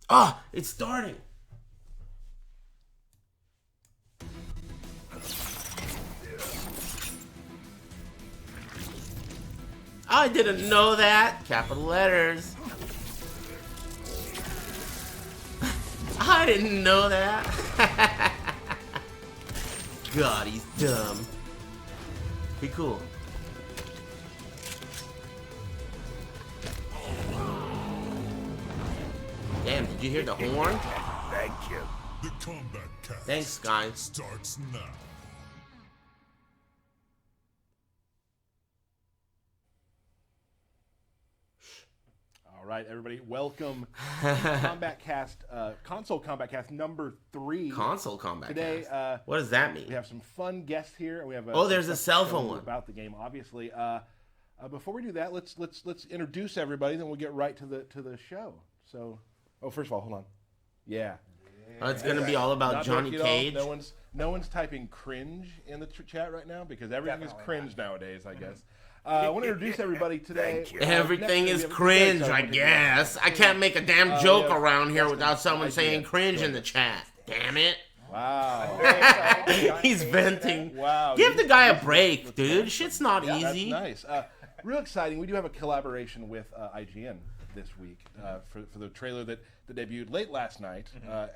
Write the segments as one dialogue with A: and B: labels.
A: Oh, it's starting. I didn't know that. Capital letters. I didn't know that. God, he's dumb. Be cool. Damn, did you hear the horn?
B: Thank you.
C: The Kombat Kast
A: Thanks, guys.
C: starts now.
D: All right, everybody, welcome to Kombat Kast, Console Kombat Kast number 3.
A: Console combat.
D: Today,
A: Cast. What does that mean?
D: we have some fun guests here. We have
A: there's a cell phone one
D: about the game, obviously. Before we do that, let's introduce everybody, then we'll get right to the show. So, first of all, hold on. Yeah.
A: Oh, it's gonna be all about
D: Not
A: Johnny
D: Becky at all.
A: Cage.
D: No one's typing cringe in the chat right now because everything is cringe nowadays, I guess. I want to introduce everybody today.
B: Thank you.
A: Everything
D: Next,
A: is
D: we have a
A: cringe,
D: guest
A: I
D: on
A: guess. I can't make a damn joke
D: yeah.
A: around here
D: That's
A: without
D: the
A: someone
D: idea.
A: saying cringe in the chat. Damn it.
D: Wow.
A: He's venting.
D: Wow.
A: Give the guy a break, dude. Shit's not easy.
D: That's nice. Real exciting. We do have a collaboration with IGN this week for the trailer that debuted late last night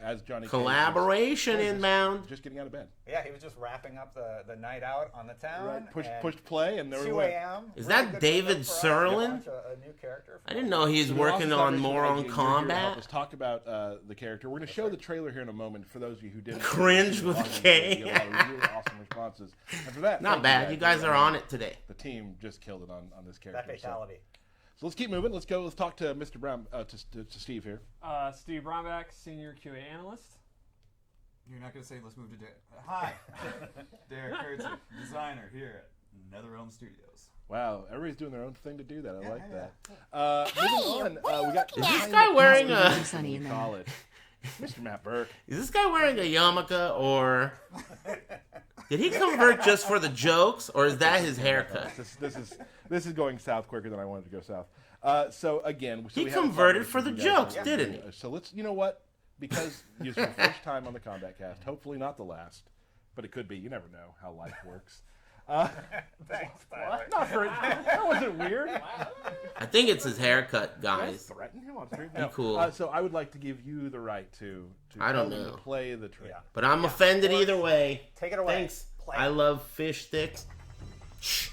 D: as Johnny Cage
A: Collaboration
D: was
A: inbound.
D: just getting out of bed.
E: Yeah, he was just wrapping up the night out on the town.
D: Right. Pushed play and there we
E: 2
D: went.
E: a.m.
A: Is
E: Really
A: that
E: good
A: David
E: window for us.
A: Serlin?
E: Launch a new character.
A: I didn't know he was
D: So the
A: working
D: awesome
A: on more on
D: collaboration with IGN, you're here to help
A: combat.
D: us talk about the character. We're going to show the trailer here in a moment for those of you who didn't.
A: Cringe with a K.
D: You get a lot of really awesome responses. And for that,
A: Not
D: thank
A: bad. You guys are on it today.
D: The team just killed it on this character.
E: That fatality.
D: So let's keep moving. Let's go. Let's talk to Mr. Brown, to Steve here.
F: Steve Brownback, Senior QA Analyst.
G: You're not going to say let's move to Derek. Hi, Derek Kurtz, designer here at NetherRealm Studios.
D: Wow, everybody's doing their own thing to do that. I like that. Moving on, we got.
A: Is this guy wearing a?
H: Sunny in there.
D: College. Mr. Matt Burke.
A: Is this guy wearing a yarmulke, or did he convert just for the jokes, or is that his haircut?
D: This is going south quicker than I wanted to go south. So again,
A: He
D: we have a
A: converted for the
D: collaboration with
A: jokes,
D: you guys.
A: didn't he?
D: So let's, you know what? Because it's your first time on the Kombat Cast, hopefully not the last, but it could be. You never know how life works.
E: Thanks, Tyler.
D: Not for that wasn't weird.
A: I think it's his haircut, guys.
D: Threaten him on stream.
A: Be cool.
D: So I would like to give you the right to
A: I don't
D: tell him
A: know.
D: to play the trailer.
A: But I'm offended either way.
E: Take it away.
A: Thanks.
E: Play.
A: I love fish sticks. Shh.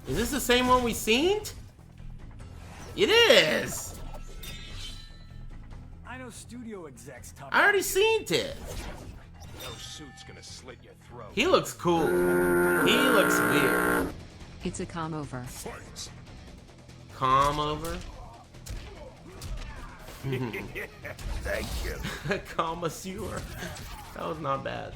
A: Is this the same one we seen? It is.
I: I know studio execs talk.
A: I already seen it.
B: No suit's gonna slit your throat.
A: He looks cool. He looks weird.
H: It's a calm over.
C: Fight!
A: Calm over.
B: Thank you.
A: Calm sewer. That was not bad.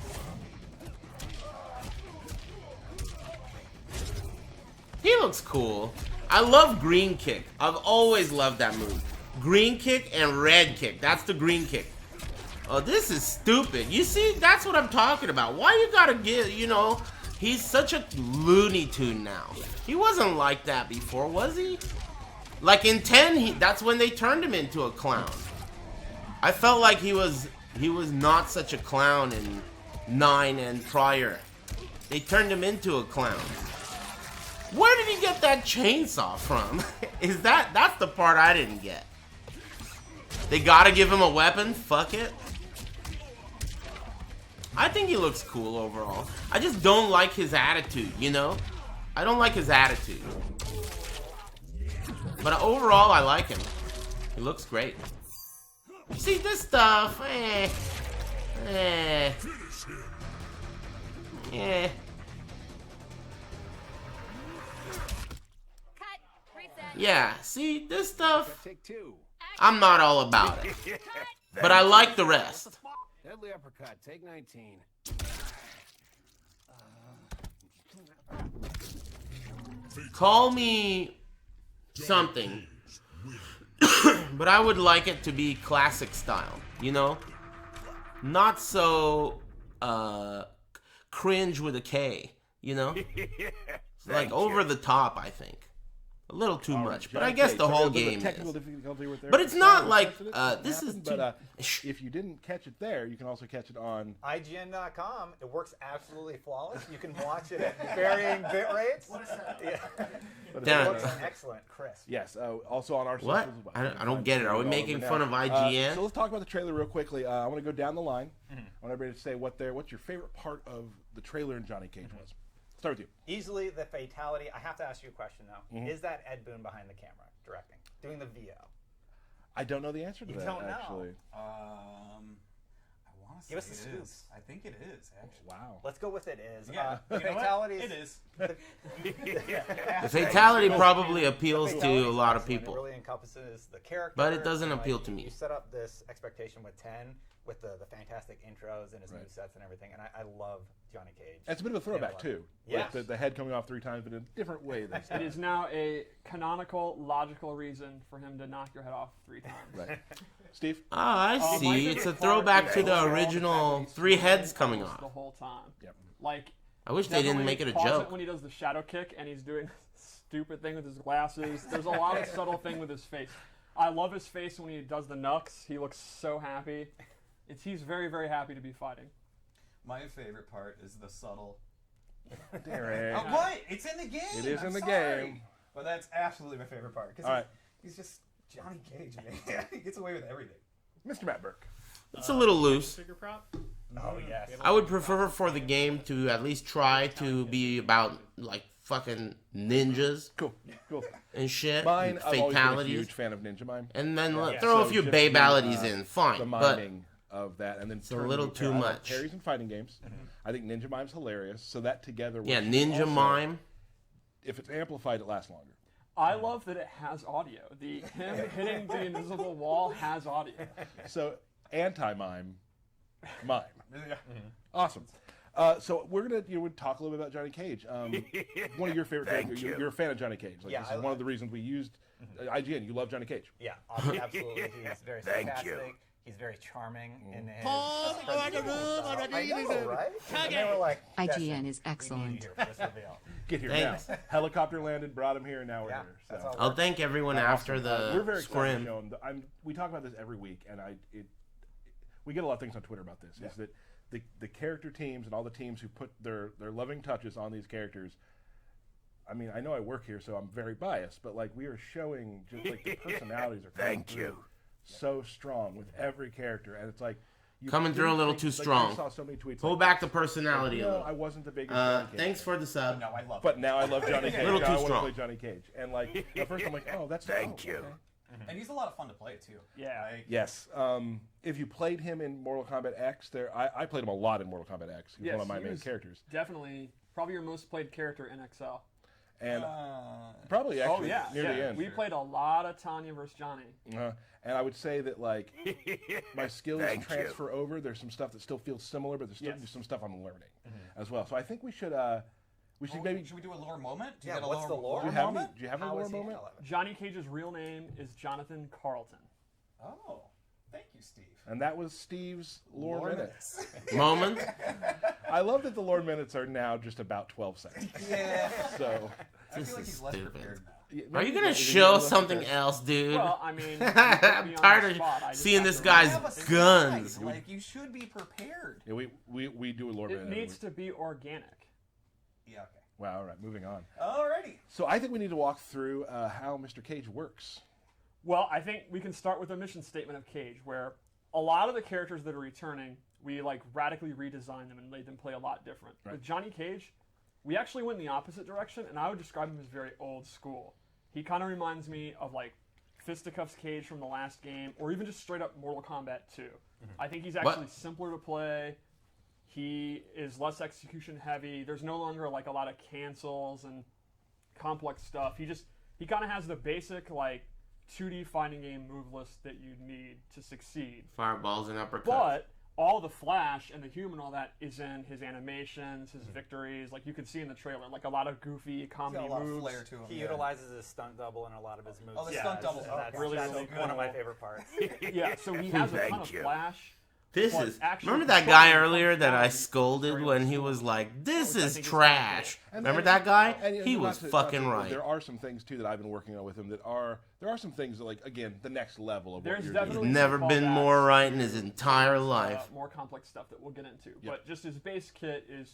A: He looks cool. I love green kick. I've always loved that move. Green kick and red kick. That's the green kick. Oh, this is stupid. You see, that's what I'm talking about. Why you gotta get, he's such a Looney Tune now. He wasn't like that before, was he? Like in 10, that's when they turned him into a clown. I felt like he was not such a clown in 9 and prior. They turned him into a clown. Where did he get that chainsaw from? That's the part I didn't get. They gotta give him a weapon? Fuck it. I think he looks cool overall. I just don't like his attitude, I don't like his attitude. But overall, I like him. He looks great. See, this stuff, Yeah, see, this stuff,
B: Take two.
A: I'm not all about it. But I like the rest.
B: Deadly uppercut. Take 19.
A: Call me something. But I would like it to be classic style, Not so cringe with a K, Like over the top, I think. A little too
D: All right,
A: much, but
D: Johnny
A: I guess
D: Cage.
A: the
D: So
A: whole
D: there's a
A: game
D: technical
A: is.
D: difficulty with there.
A: But it's not like,
D: Unfortunate,
A: this is
D: happened,
A: too-
D: But if you didn't catch it there, you can also catch it on.
E: IGN.com. It works absolutely flawless. You can watch it at varying bit rates. Yeah.
D: But
A: Damn.
E: It works excellent, crisp.
D: Yes, also on our
A: What?
D: socials as well.
A: I don't get it. Are we
D: All
A: making
D: over
A: fun
D: now.
A: of IGN?
D: So let's talk about the trailer real quickly. I want to go down the line. I want everybody to say what's your favorite part of the trailer in Johnny Cage was. Start with you.
E: Easily the fatality. I have to ask you a question though. Is that Ed Boon behind the camera directing, doing the VO?
D: I don't know the answer to
E: You
D: that,
E: don't know.
D: actually.
G: I want to say
E: Give us the
G: it
E: scoop.
G: is. I think it is, actually.
D: Wow.
E: Let's go with it is.
G: Yeah,
E: The
G: you know what?
E: fatalities.
G: It is.
A: The fatality probably appeals to a
E: fatalities
A: lot of
E: excellent.
A: people.
E: It really encompasses the character.
A: But it doesn't
E: and,
A: appeal to me.
E: You set up this expectation with 10 with the fantastic intros and his
D: Right.
E: movesets and everything, and I love Johnny Cage.
D: It's a bit of a throwback, too.
E: Yes.
D: With the head coming off 3 times, but in a different way this
F: It
D: time.
F: is now a canonical, logical reason for him to knock your head off 3 times.
D: Right. Steve?
A: Oh, I
F: my
A: see.
F: favorite
A: It's a
F: part
A: throwback
F: is
A: to the
F: all
A: original
F: fact that
A: 3
F: he's
A: heads
F: doing
A: coming
F: things
A: off.
F: the whole time.
D: Yep.
F: Like,
A: I wish they didn't
F: definitely
A: make it a
F: pause
A: joke.
F: when he does the shadow kick and he's doing stupid thing with his glasses. There's a lot of subtle thing with his face. I love his face when he does the knucks. He looks so happy. He's very, very happy to be fighting.
G: My favorite part is the subtle.
D: Derek.
G: Oh, what? It's in the game.
D: It is
G: I'm
D: in the
G: sorry.
D: game.
G: But that's absolutely my favorite part because
D: All right.
G: he's just Johnny Cage, man. He gets away with everything.
D: Mr. Matt Burke.
A: It's a little loose.
H: Figure prop.
E: Oh yes.
A: I would prefer for the game to at least try to be about like fucking ninjas
D: Cool. Cool.
A: and shit,
D: Mine,
A: and
D: I've always been a
A: fatalities,
D: huge fan of Ninja Mime.
A: and then
E: Yeah.
A: throw a
D: So
A: few
D: just
A: babalities
D: the,
A: in. Fine,
D: The
A: but
D: miming of that, and then
A: a little too much.
D: Parries in fighting games. I think Ninja Mime's hilarious. So that together,
A: yeah,
D: with
A: Ninja
D: also,
A: Mime.
D: If it's amplified, it lasts longer.
F: I love that it has audio. Him hitting the invisible wall has audio.
D: So anti-mime, mime.
G: Yeah.
D: Awesome. So we're gonna talk a little bit about Johnny Cage. One of your favorite characters. You're a fan of Johnny Cage. Like,
E: Yeah,
D: this is one of the reasons we used IGN. You love Johnny Cage.
E: Yeah, absolutely. He's very sarcastic. He's very charming in his. I know, right? And they were like,
J: IGN
E: "Destin,
J: is
E: we need
J: excellent."
E: you here for this reveal."
D: Get here
A: Thanks.
D: now. Helicopter landed, brought him here, and now we're
E: Yeah,
D: here. So.
E: that's all.
A: I'll thank everyone after
D: Awesome.
A: the
D: we're very excited to
A: scrim.
D: show him. We talk about this every week, and we get a lot of things on Twitter about this. Is that the character teams and all the teams who put their loving touches on these characters. I mean, I know I work here, so I'm very biased, but like we are showing just like the personalities are coming through so strong with every character, and it's like
A: Coming through a little too strong.
D: I saw so many tweets.
A: Pull
D: like,
A: back the personality a
D: no,
A: little.
D: I wasn't the biggest. Johnny Cage
A: Thanks for the sub.
G: No, I love
D: But now I love Johnny Cage.
A: Little
D: Now
A: too
D: I want to
A: strong.
D: play Johnny Cage, and like at first I'm like, oh, that's
B: Thank you.
D: Okay.
G: And he's a lot of fun to play too.
F: Yeah.
G: Like,
D: Yes. If you played him in Mortal Kombat X, I played him a lot in Mortal Kombat X. He was
F: Yes,
D: one of my
F: he
D: main
F: was
D: characters.
F: Definitely, probably your most played character in XL.
D: And probably actually
F: Oh yeah,
D: near the end.
F: We played a lot of Tanya versus Johnny.
D: And I would say that like my skills
B: Thank you.
D: transfer over. There's some stuff that still feels similar, but there's still
F: Yes.
D: some stuff I'm learning as well. So I think we should maybe.
G: Should we do a lore moment? Do
E: Yeah,
G: you got a
E: what's the lore?
D: Do you have,
G: moment?
D: do you have a
E: How
D: lore
E: is he
D: moment?
E: relevant?
F: Johnny Cage's real name is Jonathan Carlton.
G: Oh, thank you, Steve.
D: And that was Steve's lore minutes.
A: Moment.
D: I love that the lore minutes are now just about 12 seconds.
G: Yeah.
D: So.
G: I
A: This
G: feel like
A: is
G: he's less
A: stupid.
G: prepared now.
A: Are you gonna
D: Maybe
A: show
D: less
A: something
D: prepared.
A: else, dude?
F: Well, I mean,
A: I'm tired of seeing this guy's
G: You have a slide.
A: guns.
G: Like you should be prepared.
D: Yeah, we do a lore
F: It
D: minute. every
F: needs
D: week.
F: to be organic.
G: Yeah. Okay.
D: Wow. All right. Moving on.
G: Alrighty.
D: So I think we need to walk through how Mr. Cage works.
F: Well, I think we can start with a mission statement of Cage, where a lot of the characters that are returning, we like radically redesigned them and made them play a lot different.
D: Right.
F: With Johnny Cage, we actually went in the opposite direction, and I would describe him as very old school. He kind of reminds me of like Fisticuffs Cage from the last game, or even just straight up Mortal Kombat 2. I think he's actually simpler to play. He is less execution heavy. There's no longer like a lot of cancels and complex stuff. He kind of has the basic like 2D fighting game move list that you need to succeed.
A: Fireballs and uppercuts.
F: But all the flash and the humor and all that is in his animations, his victories. Like you can see in the trailer, like a lot of goofy
G: He's
F: comedy
G: got a lot
F: moves.
G: of flair to him.
E: He
G: yeah.
E: utilizes his stunt double in a lot of his moves.
G: Oh, the stunt double.
E: That's
F: really,
E: that's
F: really
E: one of my
F: cool.
E: favorite parts.
F: Yeah, so he has a ton
B: Thank
F: of
B: you.
F: flash,
A: This
F: But
A: is.
F: actually
A: Remember that
F: controlling
A: guy
F: the
A: earlier that I
F: punch
A: scolded
F: very
A: when
F: old
A: he
F: school.
A: was like, "This
F: Which I
A: is
F: think is
A: trash." Remember that guy? He was fucking right.
D: There are some things too that I've been working on with him that are there are some things that, like, again, the next level of what
F: There's
D: you're
F: definitely
D: doing.
A: Never
F: some
A: been
F: callbacks
A: more right in
F: to,
A: his entire life.
F: More complex stuff that we'll get into. But just his base kit is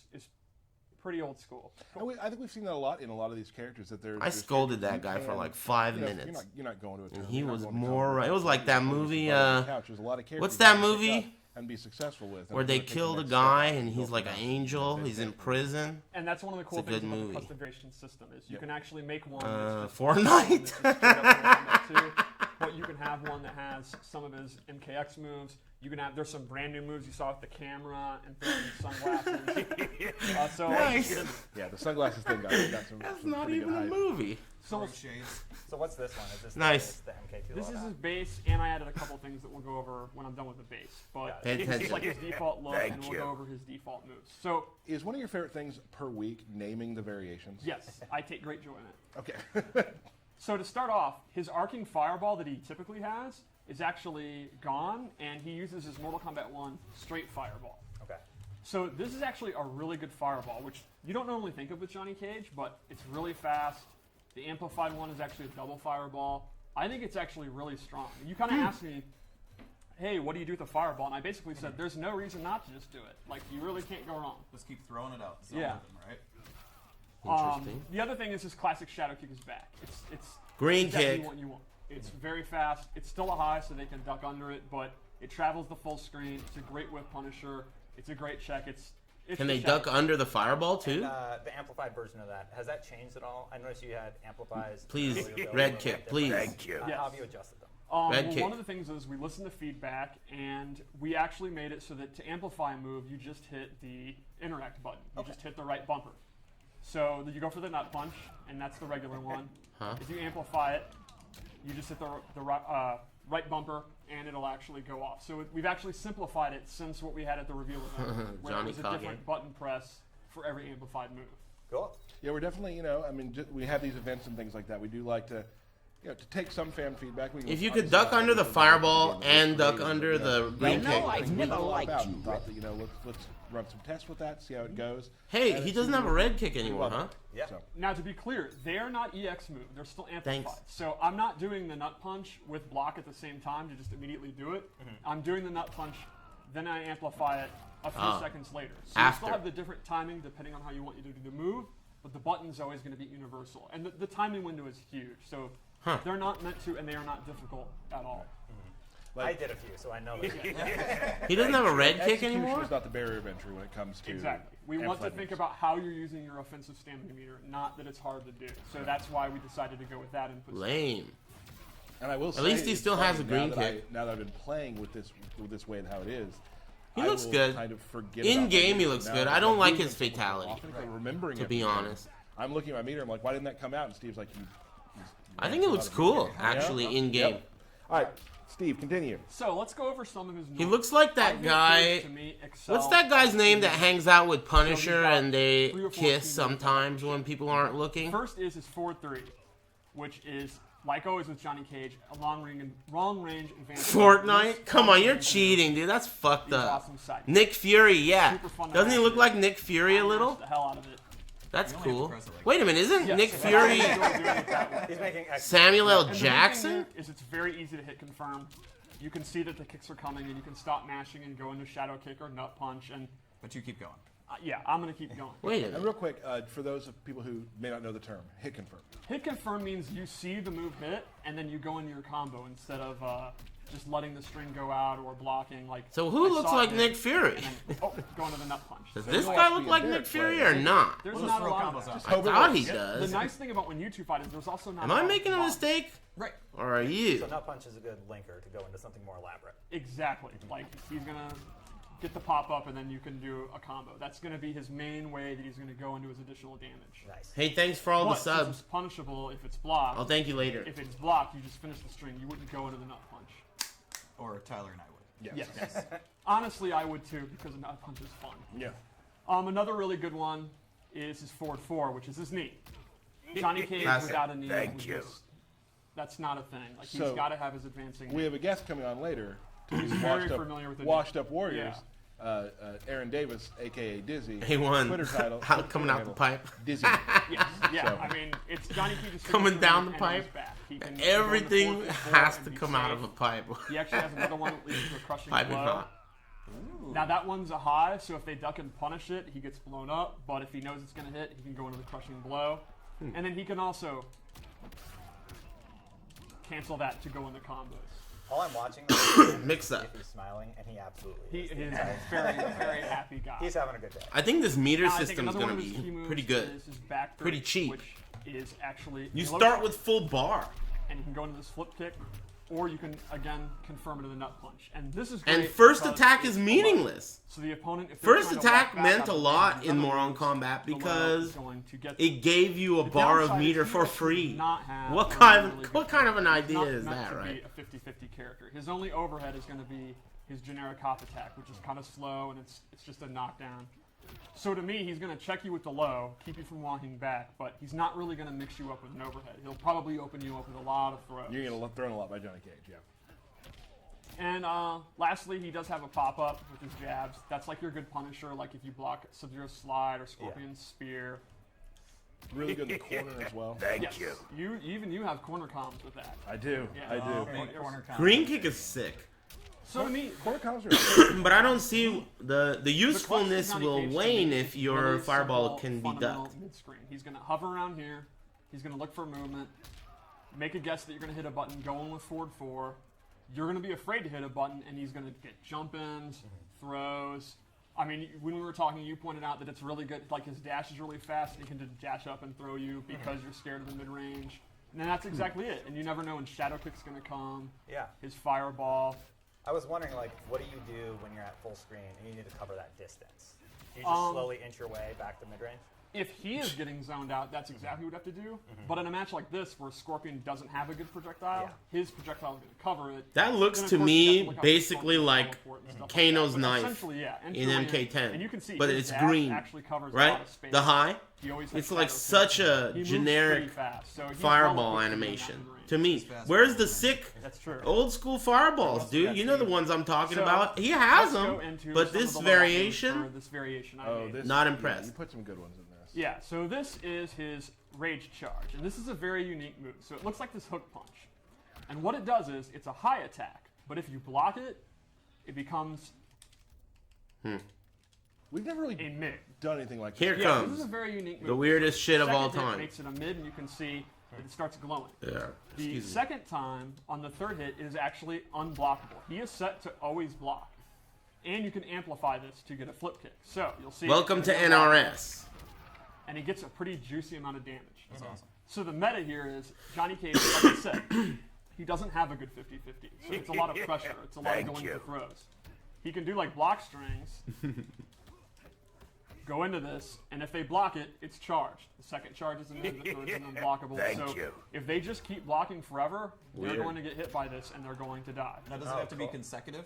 F: pretty old school.
D: And I think we've seen that a lot in a lot of these characters. That they're.
A: I scolded that guy for like 5 minutes.
D: You're not going to a
A: And
D: tournament,
A: he
D: you're not
A: was
D: going to
A: more
D: Kombat.
A: right. It was like that movie,
D: There's a lot of characters
A: what's that
D: you can pick
A: movie?
D: up and be successful with,
A: where they kill the guy and he's like an angel. He's in prison.
F: And that's one of the cool
A: It's a
F: things
A: good
F: about
A: movie.
F: the customization system is you can actually make one that's just
A: Fortnite.
F: that's just straight up Mortal Kombat 2, but you can have one that has some of his MKX moves. You can have there's some brand new moves you saw with the camera and throwing sunglasses.
A: Nice.
D: Yeah, the sunglasses thing got some.
A: That's
D: some
A: not
D: pretty
A: even
D: good
A: a
D: hype.
A: movie.
F: So
G: Shades.
E: So what's this one? Is this
A: Nice.
E: the MK2?
F: this is his base, and I added a couple things that we'll go over when I'm done with the base. But
A: Pay
F: it's
A: attention.
F: like his default look,
B: Thank
F: and we'll
B: you.
F: go over his default moves. So
D: Is one of your favorite things per week naming the variations?
F: yes, I take great joy in it.
D: Okay.
F: So to start off, his arcing fireball that he typically has is actually gone, and he uses his Mortal Kombat 1 straight fireball.
E: Okay.
F: So this is actually a really good fireball, which you don't normally think of with Johnny Cage, but it's really fast. The amplified one is actually a double fireball. I think it's actually really strong. You kind of asked me, hey, what do you do with the fireball? And I basically said, there's no reason not to just do it. Like, you really can't go wrong.
G: Just keep throwing it out. Zone
F: Yeah.
G: with them, right?
A: Interesting.
F: The other thing is his classic shadow kick is back. It's
A: Green
F: exactly
A: kick.
F: what you want. It's very fast. It's still a high, so they can duck under it, but it travels the full screen. It's a great whip punisher. It's a great check. It's
A: Can they
F: the
A: duck
F: shadow
A: under the fireball too?
E: The amplified version of that, has that changed at all? I noticed you had amplifies.
A: Please,
E: earlier ago.
A: red kick, please.
B: Thank you.
F: Yes.
E: How have you adjusted them?
A: Red
F: well,
A: kick.
F: one of the things is we listened to feedback, and we actually made it so that to amplify a move, you just hit the interact button. You just hit the right bumper. So you go for the nut punch, and that's the regular one.
A: Huh?
F: If you amplify it, you just hit the right bumper, and it'll actually go off. So we've actually simplified it since what we had at the reveal event, where it
A: Johnny
F: was a
A: Cock.
F: different button press for every amplified move.
E: Cool.
D: Yeah, we're definitely, I mean, we have these events and things like that. We do like to, to take some fan feedback.
A: If you could duck under the fireball and duck under the green kick.
I: I've never liked you.
D: Thought that, let's run some tests with that, see how it goes.
A: Hey,
D: And
A: he
D: it
A: doesn't
D: seems
A: have a
D: to
A: red kick anymore, huh?
E: Yeah.
D: So,
F: Now, to be clear, they are not EX move. They're still amplified.
A: Thanks.
F: So I'm not doing the nut punch with block at the same time to just immediately do it. I'm doing the nut punch, then I amplify it a few seconds later. So you
A: After.
F: still have the different timing depending on how you want you to do the move, but the button's always going to be universal. And the timing window is huge. So they're not meant to, and they are not difficult at all.
E: I did a few, so I know that.
A: He doesn't have a red kick
D: execution
A: anymore?
D: is not the barrier of entry when it comes to
F: Exactly. We want to
D: amplified
F: think
D: moves.
F: about how you're using your offensive stamina meter, not that it's hard to do. So that's why we decided to go with that input.
A: Lame.
D: And I will say,
A: least he
D: it's
A: still
D: funny,
A: has a green
D: now that
A: kick.
D: now that I've been playing with this way and how it is,
A: He
D: I
A: looks
D: will
A: good.
D: Kind of forget
A: In
D: about
A: game,
D: my
A: he
D: meter.
A: looks
D: Now
A: good.
D: that
A: I don't
D: I'm
A: like
D: doing
A: his
D: something
A: fatality,
D: often, 'cause I'm remembering
A: to be
D: everything.
A: honest.
D: I'm looking at my meter. I'm like, why didn't that come out? And Steve's like,
A: I think it looks cool, actually, in game.
D: Yep. All right, Steve, continue.
F: So let's go over some of his.
A: He looks like that guy. What's that guy's name that hangs out with Punisher and they kiss sometimes when people aren't looking?
F: First is his forward 3, which is like always with Johnny Cage, a long range advanced.
A: Fortnite? Come on, you're cheating, dude. That's fucked up.
F: Awesome sight.
A: Nick Fury, yeah.
F: Super fun to
A: Doesn't he
F: watch.
A: look like Nick Fury a little?
F: The hell out of it.
A: That's
G: You only have to
A: cool.
G: press it like
A: Wait a minute, isn't
F: Yes,
A: Nick
F: so
A: Fury
F: that's why I enjoy doing it that way.
E: He's making excellent.
A: Samuel L.
F: And the big
A: Jackson?
F: thing is it's very easy to hit confirm. You can see that the kicks are coming, and you can stop mashing and go into shadow kick or nut punch. And
G: But you keep going.
F: yeah, I'm gonna keep going.
A: Wait a
D: And
A: minute.
D: real quick, for those of people who may not know the term, hit confirm.
F: Hit confirm means you see the move hit, and then you go into your combo instead of just letting the string go out or blocking. Like
A: So who
F: I
A: looks
F: saw it
A: like
F: hit,
A: Nick Fury?
F: and then, going to the nut punch.
A: Does
F: So
A: this
D: you'll
A: guy
D: have to
A: look
D: be a
A: like
D: Derek
A: Nick Fury
D: player.
A: or not?
F: There's
G: We'll
F: not
G: just
F: a
G: throw
F: lot
G: combos
F: of that.
G: out.
A: I thought he
F: The
A: does.
F: nice thing about when you two fight is there's also not.
A: Am
F: a lot
A: I
F: of
A: making a
F: blocking.
A: mistake?
G: Right.
A: Or are you?
E: So nut punch is a good linker to go into something more elaborate.
F: Exactly. Like he's gonna get the pop up, and then you can do a combo. That's gonna be his main way that he's gonna go into his additional damage.
E: Nice.
A: Hey, thanks for all the
F: But since
A: subs.
F: it's punishable if it's blocked.
A: I'll thank you later.
F: If it's blocked, you just finish the string. You wouldn't go into the nut punch.
G: Or Tyler and I would.
F: Yes. Honestly, I would too because a nut punch is fun.
D: Yeah.
F: Another really good one is his forward 4, which is his knee. Johnny Cage
A: Classic.
F: without a knee.
B: Thank
F: was
B: you.
F: just- that's not a thing. Like he's
D: So,
F: got to have his advancing.
D: We have a guest coming on later, to these
F: very familiar with the
D: washed up warriors.
F: Yeah.
D: Aaron Davis, aka Dizzy,
A: He won.
D: Twitter title,
A: Coming out the pipe.
D: Dizzy.
F: Yes, yeah.
D: So-
F: I mean, it's Johnny Cage
A: Coming down the
F: and
A: pipe.
F: he's back. He can
A: Everything
F: go in the 4-4
A: has
F: and
A: to
F: be
A: come
F: safe.
A: out of a pipe.
F: He actually has another one that leads to a crushing
A: Piping
F: blow.
A: hot.
F: Now that one's a high, so if they duck and punish it, he gets blown up. But if he knows it's going to hit, he can go into the crushing blow. And then he can also cancel that to go into combos.
E: All I'm watching is
A: Mix up.
E: if he's smiling, and he absolutely
F: He
E: is.
F: is a very, very happy guy.
E: He's having a good day.
A: I think this meter
F: Now, I think
A: system is
F: another
A: going
F: one
A: to
F: of his key
A: be
F: moves
A: pretty good.
F: is his back three,
A: Pretty cheap.
F: Which is actually
A: You
F: low
A: start
F: shot,
A: with full bar.
F: and you can go into this flip kick, or you can again confirm it to the nut punch. And this is great
A: And first
F: because
A: attack
F: it's
A: is
F: a low.
A: meaningless.
F: So the opponent, if they're
A: First
F: trying to
A: attack
F: walk back
A: meant
F: out
A: a
F: of
A: lot
F: the
A: in
F: other
A: Mortal
F: moves,
A: Kombat
F: the low
A: because
F: is going to get
A: it gave you a
F: The
A: bar of
F: downside is
A: meter
F: he
A: for
F: actually
A: free.
F: does not have
A: What
F: a
A: kind
F: really
A: of
F: good
A: an
F: He's
A: idea
F: not
A: is
F: meant
A: that,
F: to
A: right?
F: be a 50-50 character. His only overhead is going to be his generic hop attack, which is kind of slow and it's just a knockdown. So to me, he's going to check you with the low, keep you from walking back, but he's not really going to mix you up with an overhead. He'll probably open you up with a lot of throws.
D: You're getting thrown a lot by Johnny Cage, yeah.
F: And lastly, he does have a pop-up with his jabs. That's like your good punisher, like if you block Sub-Zero Slide or Scorpion Spear.
D: Really good in the corner as well.
F: Yes, you have corner comms with that.
D: I do.
F: Yeah.
D: I do.
G: Big corner combo.
A: Green kick is sick.
F: So to me,
D: Corner comms are
A: But I don't see the
F: the
A: usefulness
F: clutch to
A: will
F: Johnny Cage to
A: wane
F: me
A: if
F: is
A: your
F: really
A: fireball
F: simple,
A: can be
F: fundamental
A: ducked.
F: mid-screen. He's going to hover around here. He's going to look for movement. Make a guess that you're going to hit a button. Go in with forward 4. You're going to be afraid to hit a button, and he's going to get jump-ins, throws. I mean, when we were talking, you pointed out that it's really good. Like, his dash is really fast, and he can just dash up and throw you because you're scared of the mid-range. And that's exactly it. And you never know when Shadow Kick's going to come.
E: Yeah.
F: His fireball.
E: I was wondering, like, what do you do when you're at full screen and you need to cover that distance? Do you just slowly inch your way back to mid-range?
F: If he is getting zoned out, that's exactly what you have to do. But in a match like this, where Scorpion doesn't have a good projectile, his projectile is going to cover it.
A: That looks
F: Then, of
A: to
F: course, you have
A: me
F: look out
A: basically
F: for
A: like
F: teleport and stuff
A: Kano's
F: like that. But
A: knife
F: essentially, yeah,
A: in
F: entry lane,
A: MK10.
F: and you can see
A: But
F: his
A: it's
F: dash
A: green,
F: actually covers a
A: right?
F: lot of space.
A: The high?
F: He always has
A: It's like
F: shadow
A: such
F: kick.
A: a
F: He moves
A: generic
F: pretty fast, so he's
A: fireball
F: relatively in that
A: animation.
F: mid-range.
A: To me,
G: fast.
A: where's the sick
F: That's true.
A: old school fireballs, dude? You know the ones I'm talking
F: So,
A: about. He has
F: let's go
A: them,
F: into
A: but
F: some
A: this
F: of the low moves
A: variation,
F: for this variation I
D: Oh,
F: made.
D: this,
A: Not
D: yeah,
A: impressed.
D: you put some good ones in this.
F: Yeah, so this is his Rage Charge, and this is a very unique move. So it looks like this hook punch. And what it does is, it's a high attack, but if you block it, it becomes
D: We've never really
F: a mid.
D: done anything like
A: Here
D: this.
F: Yeah, this
A: comes
F: is a very unique move.
A: the weirdest shit of
F: Second
A: all
F: hit
A: time.
F: makes it a mid, and you can see that it starts glowing.
A: Yeah,
F: The
A: excuse me.
F: second time, on the third hit, it is actually unblockable. He is set to always block. And you can amplify this to get a flip kick. So, you'll see...
A: Welcome to
F: it's unblockable,
A: NRS.
F: And he gets a pretty juicy amount of damage.
G: That's awesome.
F: So the meta here is, Johnny Cage, like I said, he doesn't have a good 50-50. So it's a lot of pressure. It's a lot of going for throws. He can do like block strings, go into this, and if they block it, it's charged. The second charge is an unblockable. So if they just keep blocking forever, they're
A: Weird.
F: going to get hit by this and they're going to die.
G: Now, does it have to be consecutive?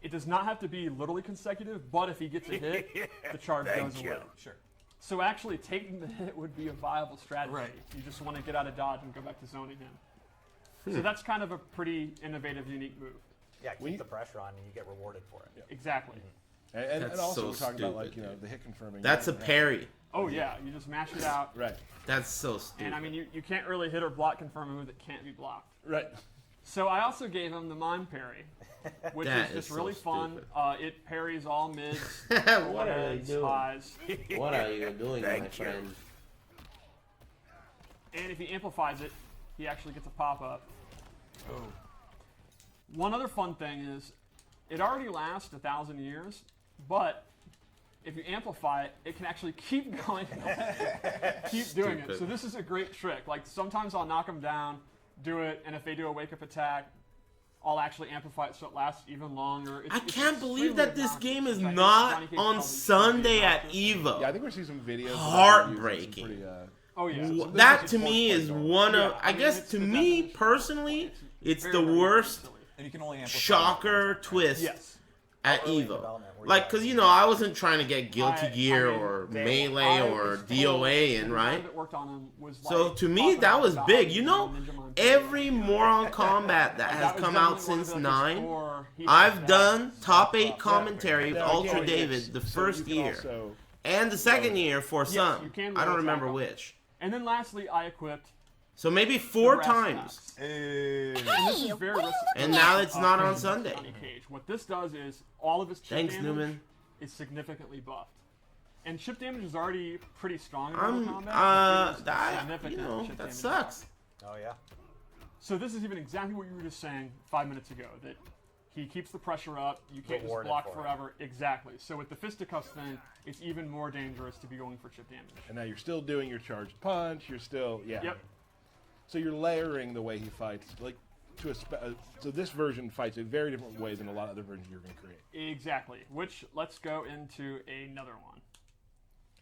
F: It does not have to be literally consecutive, but if he gets a hit, the charge goes away.
G: Sure.
F: So actually, taking the hit would be a viable strategy.
G: Right.
F: You just want to get out of dodge and go back to zoning him. So that's kind of a pretty innovative, unique move.
E: Yeah, keep the pressure on and you get rewarded for it.
F: Exactly.
D: And
A: That's
D: also
A: so
D: we're talking about, like,
A: stupid,
D: you know,
A: dude.
D: the hit confirming.
A: That's a parry.
F: Oh yeah, you just mash it out.
D: Right.
A: That's so stupid.
F: And I mean, you can't really hit or block confirm a move that can't be blocked.
D: Right.
F: So I also gave him the mime parry, which
A: That
F: is just
A: is so
F: really fun.
A: stupid.
F: It parries all mids,
A: What are you
F: overheads,
A: doing?
F: highs,
A: What are you doing, my friend?
F: and if he amplifies it, he actually gets a pop-up.
G: Oh.
F: One other fun thing is, it already lasts 1,000 years, but if you amplify it, it can actually keep going, keep doing it.
A: Stupid.
F: So this is a great trick. Like sometimes I'll knock them down, do it, and if they do a wake-up attack, I'll actually amplify it so it lasts even longer.
A: I
F: It's
A: can't believe that this
F: extremely
A: game is
F: obnoxious. I think
A: not
F: Johnny Cage
A: on
F: probably
A: Sunday at
F: should be
A: EVO.
D: Yeah, I think we're seeing some videos.
A: Heartbreaking.
D: Pretty,
F: Oh yeah.
D: Some
A: That
D: videos
A: to
D: of
A: me
D: force
A: is
D: play going.
A: one of,
F: Yeah,
A: I
F: mean,
A: guess
F: it's
A: to
F: the
A: me
F: definition.
A: personally, it's
F: Very,
A: the
F: very
A: worst
F: silly.
G: And you can only amplify.
A: shocker twist
F: Yes.
A: at
E: early in
A: Evo.
E: development were you
A: Like,
E: guys?
A: because, you know, I wasn't trying to get Guilty Gear or
E: they-
A: Melee or DOA in, right?
F: That worked on him was
A: So
F: like,
A: to me,
F: talking
A: that
F: about
A: was
F: the
A: big.
F: value
A: You know,
F: of Ninja Monkey.
A: every Moron Combat that has
F: was
A: come out
F: definitely one
A: since
F: of the
A: 9,
F: core heat
A: I've
F: maps.
A: done top 8 commentary of
D: Now,
A: Ultra
D: again,
A: David the
D: so
A: first
D: you can
A: year.
D: also-
A: And the second year for
F: you
A: some.
F: can
A: I don't
F: roll
A: remember
F: attack on
A: which.
F: And then lastly, I equipped
A: So maybe
F: the
A: 4
F: brass
A: times.
F: knucks.
G: Hey.
F: And this is very risky.
A: And now it's not on Sunday.
F: Johnny Cage. What this does is all of his chip
A: Thanks,
F: damage
A: Newman.
F: is significantly buffed. And chip damage is already pretty strong in
A: I'm,
F: Mortal Kombat. but it is
A: you
F: significant
A: know,
F: chip
A: that
F: damage
A: sucks.
E: Oh yeah.
F: So this is even exactly what you were just saying 5 minutes ago, that he keeps the pressure up, you can't just
E: Rewarded
F: block
E: for it.
F: forever. Exactly. So with the fisticuffs thing, it's even more dangerous to be going for chip damage.
D: And now you're still doing your charged punch. You're still
F: Yep.
D: So you're layering the way he fights, like to so this version fights a very different way than a lot of other versions you're going to create.
F: Exactly. Which, let's go into another one.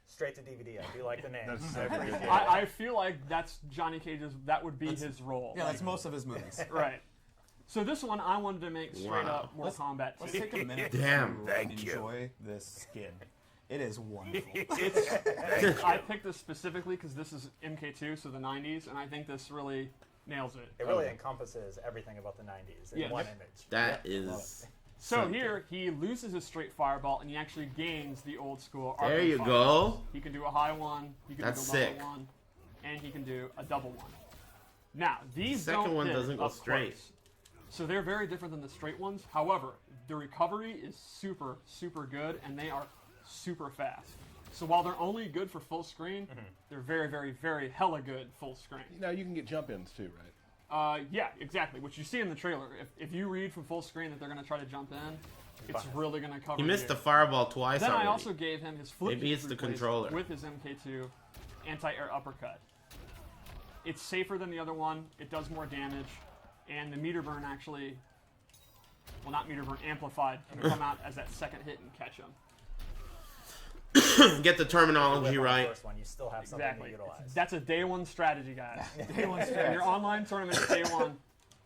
E: Straight to DVD. I do like the name.
D: That's very good.
F: I feel like that's Johnny Cage's, that would be his role.
G: Yeah, that's most of his movies.
F: Right. So this one I wanted to make straight
A: Wow.
F: up Mortal Kombat 2.
G: Let's take a minute
A: Damn.
G: to
B: Thank you.
G: enjoy this skin. It is wonderful.
F: I picked this specifically because this is MK2, so the 90s, and I think this really nails it.
E: It really encompasses everything about the 90s in
F: Yeah.
E: one image.
A: That is.
F: So
A: something.
F: here, he loses his straight fireball, and he actually gains the old school
A: There
F: arcade
A: you
F: fireball.
A: go.
F: He can do a high one, he can
A: That's
F: do a low
A: sick.
F: one, and he can do a double one. Now, these
A: second
F: don't
A: one
F: hit
A: doesn't go
F: up
A: straight.
F: close. So they're very different than the straight ones. However, the recovery is super, super good, and they are super fast. So while they're only good for full screen, they're very, very, very hella good full screen.
D: Now you can get jump ins too, right?
F: Yeah, exactly. Which you see in the trailer. If you read from full screen that they're going to try to jump in, it's really going to cover.
A: He missed
F: you.
A: the fireball twice
F: Then
A: already.
F: I also gave him his flip
A: Maybe
F: kick
A: it's the
F: replace
A: controller.
F: with his MK2 anti-air uppercut. It's safer than the other one. It does more damage, and the meter burn actually, well, not meter burn, amplified, can come out as that second hit and catch him.
A: Get the terminology
E: With the
A: right.
E: first one, you still have something
F: Exactly.
E: to utilize.
F: That's a day one strategy, guys.
G: Day one
F: In
G: stretch.
F: your online tournament, day one,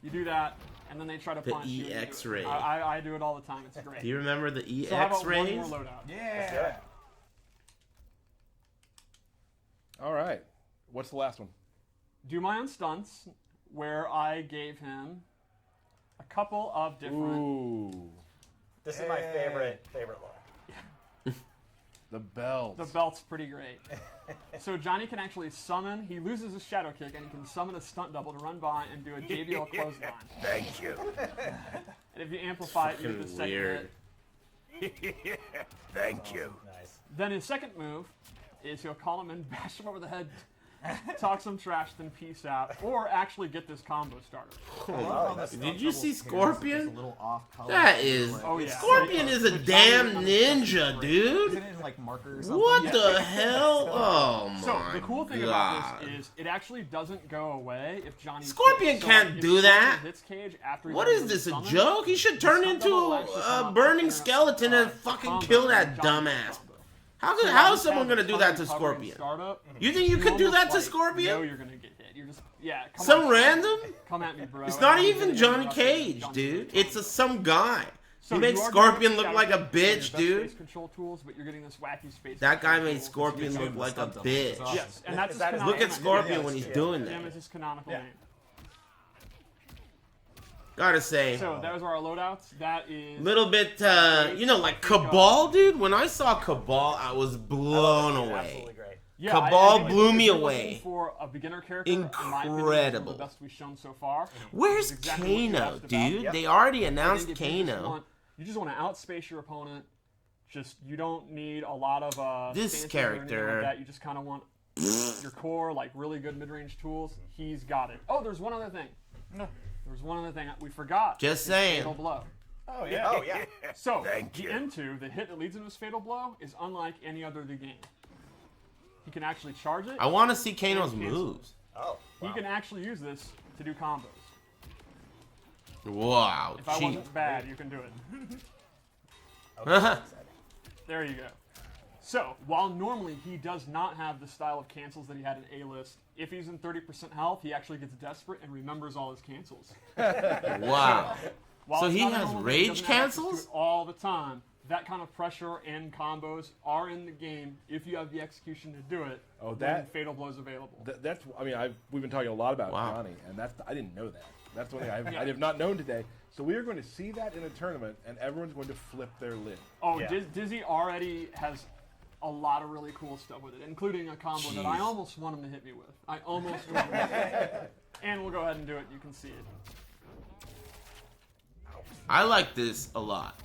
F: you do that, and then they try to
A: The
F: punch you. and you do
A: EX
F: it.
A: ray.
F: I do it all the time. It's great.
A: Do you remember the EX
F: So how about
A: rays?
F: one more loadout?
G: Yeah.
D: All right. What's the last one?
F: Do my own stunts, where I gave him a couple of different.
D: Ooh,
E: This is my favorite look.
D: the belt.
F: The belt's pretty great. So Johnny can actually summon. He loses his shadow kick, and he can summon a stunt double to run by and do a JBL clothesline.
B: Thank you.
F: And if you amplify it, you get the
A: Fucking
F: second
A: weird.
F: hit.
B: Thank you.
E: Nice.
F: Then his second move is he'll call him and bash him over the head, talk some trash, then peace out, or actually get this combo starter.
A: Did you see Scorpion?
G: A little off color.
A: That is.
F: Oh, yeah.
A: Scorpion is a damn ninja, dude.
G: Isn't it like marker or something?
A: What the hell? Oh my
F: So the cool thing
A: God.
F: about this is it actually doesn't go away if Johnny.
A: Scorpion
F: hits.
A: can't
F: if
A: do
F: Scorpion
A: that.
F: Hits Cage after he
A: What
F: does
A: is
F: his
A: this, a
F: summon,
A: joke? He should turn
F: stunt
A: into
F: double will actually come
A: a
F: up
A: burning
F: with
A: skeleton and fucking
F: combo
A: kill that
F: from Johnny's
A: dumbass.
F: combo.
A: How
F: So
A: is
F: while this
A: someone
F: has
A: gonna
F: a
A: do
F: ton
A: that
F: of
A: to
F: recovery and
A: Scorpion?
F: Startup,
A: You think you could do
F: almost,
A: that to
F: like,
A: Scorpion?
F: know you're gonna get hit. You're just come
A: Some
F: on,
A: random?
F: Come at me, bro.
A: It's not
F: And you're
A: even
F: gonna
A: Johnny
F: get
A: Cage,
F: Johnny
A: dude.
F: Cage.
A: It's some guy.
F: So
A: He makes
F: you are
A: Scorpion
F: getting
A: look
F: shadow
A: like a
F: kicks and your
A: bitch,
F: best
A: dude.
F: space control tools, but you're getting this wacky space.
A: That guy
F: control
A: made
F: tools.
A: Scorpion
G: You're
A: look
G: doing
A: like a
G: stunt double.
A: bitch.
G: It's awesome.
F: Yes, and that's his
E: That is-
F: canonical
A: Look at
F: name.
A: Scorpion
E: Yes,
A: when he's
E: yeah.
A: doing
F: Him
A: that.
F: is his canonical name.
A: Gotta say,
F: So those are our loadouts. That is
A: little bit, like Cabal, dude. When I saw Cabal, I was blown away.
E: Absolutely great.
F: yeah,
A: Cabal
F: I think
A: blew
F: if
A: me
F: you're
A: away.
F: looking for a beginner character, in my opinion, this is
A: Incredible.
F: the best we've shown so far.
A: Where's
F: It's exactly what you
A: Kano,
F: asked about.
A: dude?
E: Yep.
A: They already
F: I
A: announced
F: think if you just
A: Kano.
F: want- You just want to outspace your opponent. Just you don't need a lot of
A: This
F: stances or anything
A: character-
F: like that. You just kind of want your core, like really good mid-range tools. He's got it. Oh, there's one other thing. There's one other thing we forgot.
A: Just
F: His
A: saying.
F: Fatal blow.
E: Oh yeah.
F: So
B: Thank
F: the
B: you.
F: N2, the hit that leads into his fatal blow, is unlike any other of the game. He can actually charge it.
A: I want to see Kano's moves.
E: Oh.
F: He
E: Wow.
F: can actually use this to do combos.
A: Wow,
F: If I
A: cheap.
F: wasn't bad, you can do it.
E: Okay.
F: There you go. So, while normally he does not have the style of cancels that he had in A-List, if he's in 30% health, he actually gets desperate and remembers all his cancels.
A: Wow.
F: While
A: So
F: it's
A: he
F: not a
A: has
F: normal game,
A: rage
F: he doesn't have access to
A: cancels?
F: it all the time. That kind of pressure and combos are in the game if you have the execution to do it.
D: Oh,
F: when
D: that-
F: Fatal Blow's available.
D: That's. I mean, we've been talking a lot about
A: Wow.
D: Johnny, and I didn't know that. That's one thing I have not known today. So we are going to see that in a tournament, and everyone's going to flip their lid.
F: Oh,
E: Yeah.
F: Dizzy already has a lot of really cool stuff with it, including a combo that I
A: Jeez.
F: almost want him to hit me with. I almost want him to hit me. And we'll go ahead and do it. You can see it.
A: I like this a lot.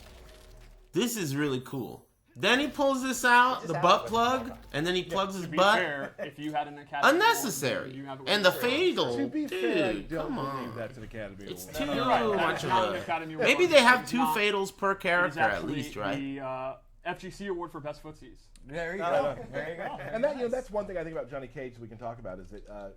A: This is really cool. Then he pulls this out, the butt plug, and then he plugs his
F: To be
A: butt.
F: fair, if you had an academy
A: Unnecessary.
F: award, you have it
A: And
F: with
A: the
F: fair.
A: fatal,
D: To be fair, I
A: dude,
D: don't
A: come
D: believe
A: on.
D: that's an Academy
A: It's
D: Award.
A: too
F: You're right. That
A: much
F: is
A: of
F: not an
A: a.
F: Academy Award.
A: Maybe they have
F: It's
A: two
F: not-
A: fatals per
F: it is
A: character at
F: actually
A: least, right?
F: The FGC award for best footsies.
G: There you
E: Oh,
G: go.
E: there you go.
D: And that that's one thing I think about Johnny Cage that we can talk about is that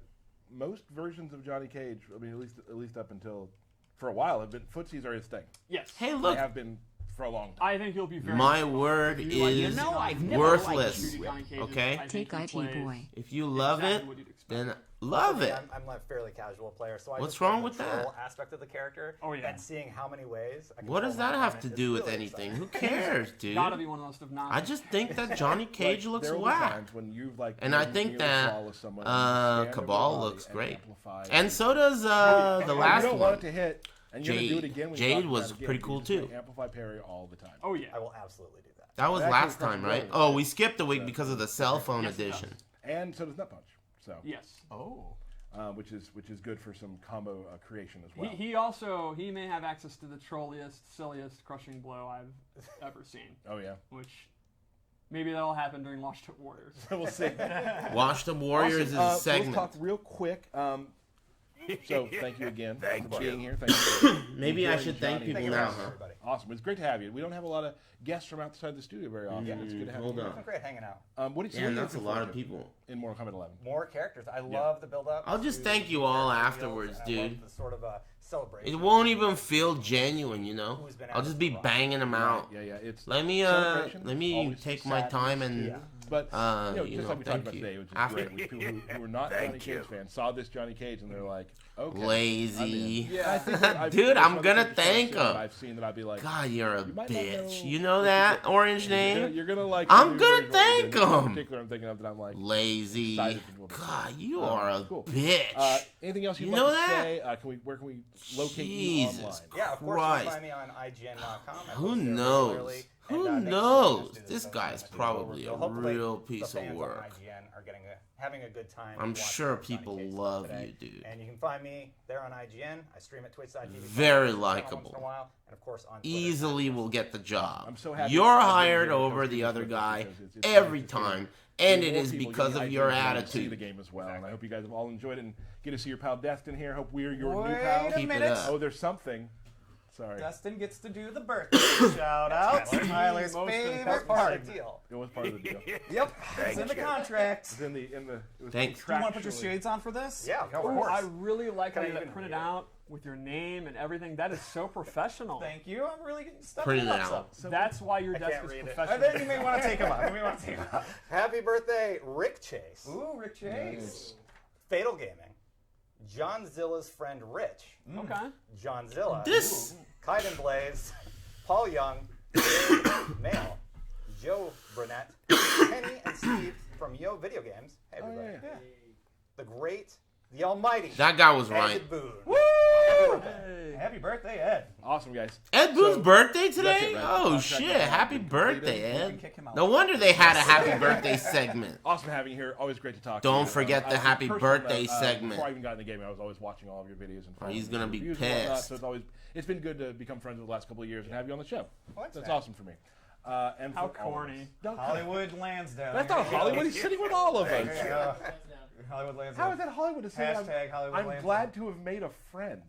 D: most versions of Johnny Cage, I mean, at least up until for a while, have been footsies are his thing.
F: Yes.
A: Hey,
D: They
A: look,
D: have been for a long time.
F: I think he'll be very.
A: my
F: successful.
A: word
F: If you like
A: is
F: Dizzy,
I: I've
F: if
I: never
F: you
A: worthless.
F: like Johnny Cage's,
A: Okay?
F: I think
H: Take
F: he
H: IT
F: plays
H: boy.
A: if you love
F: exactly
A: it,
F: what you'd expect.
A: then love it.
E: I'm a fairly casual player, so I
A: What's
E: just
A: wrong
E: love
A: with
E: the
A: that?
E: troll aspect of the character.
F: Oh, yeah.
E: And seeing how many ways. I can
A: What does
E: troll my
A: that have to
E: opponent
A: do
E: is
A: with
E: really
A: anything?
E: exciting.
A: Who cares, dude?
F: Gotta be one of the most obnoxious.
A: I just think that Johnny Cage
D: Like,
A: looks
D: there will be
A: whack.
D: times when you've like
A: And I
D: maybe
A: think
D: nearly
A: that
D: flawless someone and you stand over their
A: Cabal
D: body
A: looks
D: and
A: great.
D: amplify
A: And
D: it.
A: so does the
D: You
A: last
D: don't want it
A: one.
D: to hit, and you're gonna do it
A: Jade.
D: again. When
A: Jade
D: you talk about
A: was
D: it again.
A: pretty
D: You
A: cool,
D: just play
A: too.
D: Amplify parry all the time.
F: Oh yeah.
E: I will absolutely do that.
A: That was
D: That
A: last
D: actually
A: time,
D: crushed
A: right?
D: Brilliant.
A: Oh, we skipped a week because of the cell phone edition.
D: And so does Nut Punch. So,
F: Yes.
G: Oh.
D: which is good for some combo creation as well.
F: He may have access to the trolliest, silliest crushing blow I've ever seen,
D: Oh yeah,
F: which maybe that'll happen during Washed Up Warriors.
D: we'll see.
A: Watch the Warriors
D: Awesome.
A: is a
D: So
A: segment.
D: let's talk real quick. So thank you again
B: Thank
D: for
B: you.
D: being here. Thank you. For
A: Maybe I
D: enjoying
A: should thank
D: Johnny.
A: people
E: Thank you
A: now,
E: very much,
A: huh?
E: everybody.
D: Awesome. It's great to have you. We don't have a lot of guests from outside the studio very often. It's good to have
A: Hold
D: you.
A: on.
E: It's been great hanging out.
D: What do you
A: And
D: what are
A: that's a
D: you
A: lot
D: looking
A: of
D: forward
A: people.
D: to in Mortal Kombat 11?
E: More characters. I love the build up.
A: I'll just
E: to
A: thank you
E: the
A: all
E: character
A: afterwards,
E: reveals, and I love
A: dude.
E: the sort of celebration.
A: It won't even feel genuine, you know?
E: Who's been
A: I'll just be
E: out.
A: banging them out.
D: Yeah, yeah. It's
A: Let me
D: celebration, always
A: take my
D: sadness,
A: time and
D: too. But
A: you
D: just
A: know,
D: like we talked
A: thank
D: about
A: you.
D: today, which is
A: After-
D: great, was people who were not
B: Thank
D: Johnny Cage
B: you.
D: fans saw this Johnny Cage and they're like, okay,
A: Lazy.
D: I'm in. I think that I've-
A: Dude,
D: there's
A: I'm
D: other
A: gonna
D: characters
A: thank
D: that
A: him.
D: I've seen that I'd be like,
A: God, you're a
D: You might not
A: bitch.
D: know
A: You know
D: what
A: that
D: people-
A: orange name?
D: You're gonna like.
A: I'm
D: the
A: gonna
D: version of what we
A: thank
D: did. In
A: him.
D: particular, I'm thinking of that. I'm like,
A: Lazy.
D: Excited to do it.
A: God, you are a
D: Cool.
A: bitch.
D: anything else you'd
A: You
D: like
A: know
D: to
A: that?
D: say? Where can we locate
A: Jesus
D: you online?
E: Yeah, of course. You
A: Christ.
E: can find me on IGN.com. I
A: Who
E: post there
A: knows?
E: regularly.
A: Who
E: And, next
A: knows?
E: week,
A: This
E: Tuesday,
A: guy's
E: Thursday,
A: probably
E: so
A: a
E: hopefully
A: real
E: the
A: piece of
E: fans on
A: work.
E: IGN are having a good time.
A: I'm
E: watching
A: sure
E: Johnny
A: people
E: Cage
A: love
E: today.
A: you, dude.
E: And you can find me there on IGN. I stream at Twitch.tv.
A: Very
E: once in
A: likable.
E: a while, and of course on Twitter.
A: Easily will get the job.
D: I'm so happy
A: You're
D: that I've been
A: hired
D: able to
A: over
D: come
A: the
D: to
A: other
D: this
A: guy
D: because it's
A: every
D: nice to see
A: time, and it
D: more
A: is
D: people
A: because
D: getting
A: of your
D: ideas and see
A: attitude.
D: the game as well. And I hope you guys have all enjoyed it and get to see your pal Destin here. Hope we're your new
G: Wait
D: pal.
G: a
A: Keep it
G: minute.
A: up.
D: Oh, there's something. Sorry.
G: Dustin gets to do the birthday shout out. Tyler's
F: Most
G: favorite
E: That's part
G: part.
E: of the deal.
D: It was part of the deal.
G: Yep, it's in the
B: you.
G: contract.
D: It's in the it was
A: Thanks.
G: Do you want to put your
D: contractually-
G: shades on for this?
E: Yeah, of
F: Ooh,
E: course.
F: I really like how
E: Can I
F: you have
E: even
F: it printed
E: read it?
F: out with your name and everything. That is so professional.
G: Thank you. I'm really stepping
A: Print it
G: up
A: out.
G: some.
F: That's why your
E: I
F: desk
E: can't
F: is
E: read it.
F: professional.
G: And then you may want to take them out. You may want to take them out.
E: Happy birthday, Rick Chase.
G: Ooh, Rick Chase.
E: Fatal Gaming. John Zilla's friend Rich.
F: Okay.
E: John Zilla.
A: This
E: Kaiden Blaze. Paul Young. Dave Mail. Joe Burnett. Kenny and Steve from Yo Video Games. Hey, everybody.
D: yeah.
E: The great, the almighty.
A: that guy was right.
E: Ed Boon.
G: Happy birthday, Ed.
D: Awesome, guys.
A: Ed Boon's
D: So,
A: birthday
D: that's
A: today?
D: it, right?
A: Oh
D: Contract
A: shit!
D: has
A: Happy
D: been
A: birthday,
D: completed.
A: Ed.
G: Kick him out.
A: No wonder they had a happy birthday segment.
D: Awesome having you here. Always great to talk to you.
A: Don't forget the
D: on a
A: happy
D: personal
A: birthday
D: note,
A: segment.
D: Before I even got in the game, I was always watching all of your videos and following
A: he's
D: your
A: gonna be
D: reviews and whatnot,
A: pissed.
D: So it's been good to become friends with the last couple of years and have you on the show.
E: Thanks,
D: That's
E: man.
D: awesome for me. And
F: How
D: for all of
F: corny.
D: us. Don't-
G: Hollywood Lansdowne.
D: That's not Hollywood. He's sitting with all of us.
G: Hollywood Lansdowne.
D: How is that Hollywood to say
G: Hashtag Hollywood
D: I'm
G: Lansdowne.
D: glad to have made a friend.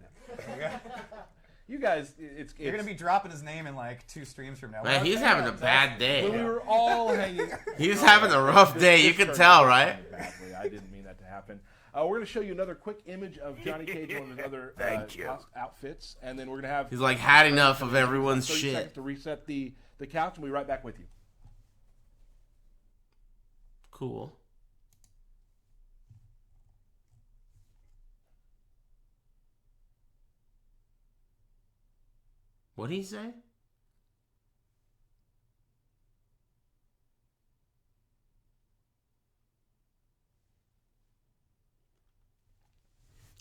D: You guys, it's
G: You're going to be dropping his name in like 2 streams from now.
A: Man, he's having a bad
D: when we
A: day.
D: were all hanging.
A: He's having a rough day. You can
D: turned
A: tell,
D: out
A: right?
D: badly. I didn't mean that to happen. We're going to show you another quick image of Johnny Cage in one of his other
B: Thank you.
D: outfits, and then we're going to have.
A: He's like had enough of everyone's
D: 30 seconds
A: shit.
D: to reset the couch, and we'll be right back with you.
A: Cool. What'd he say?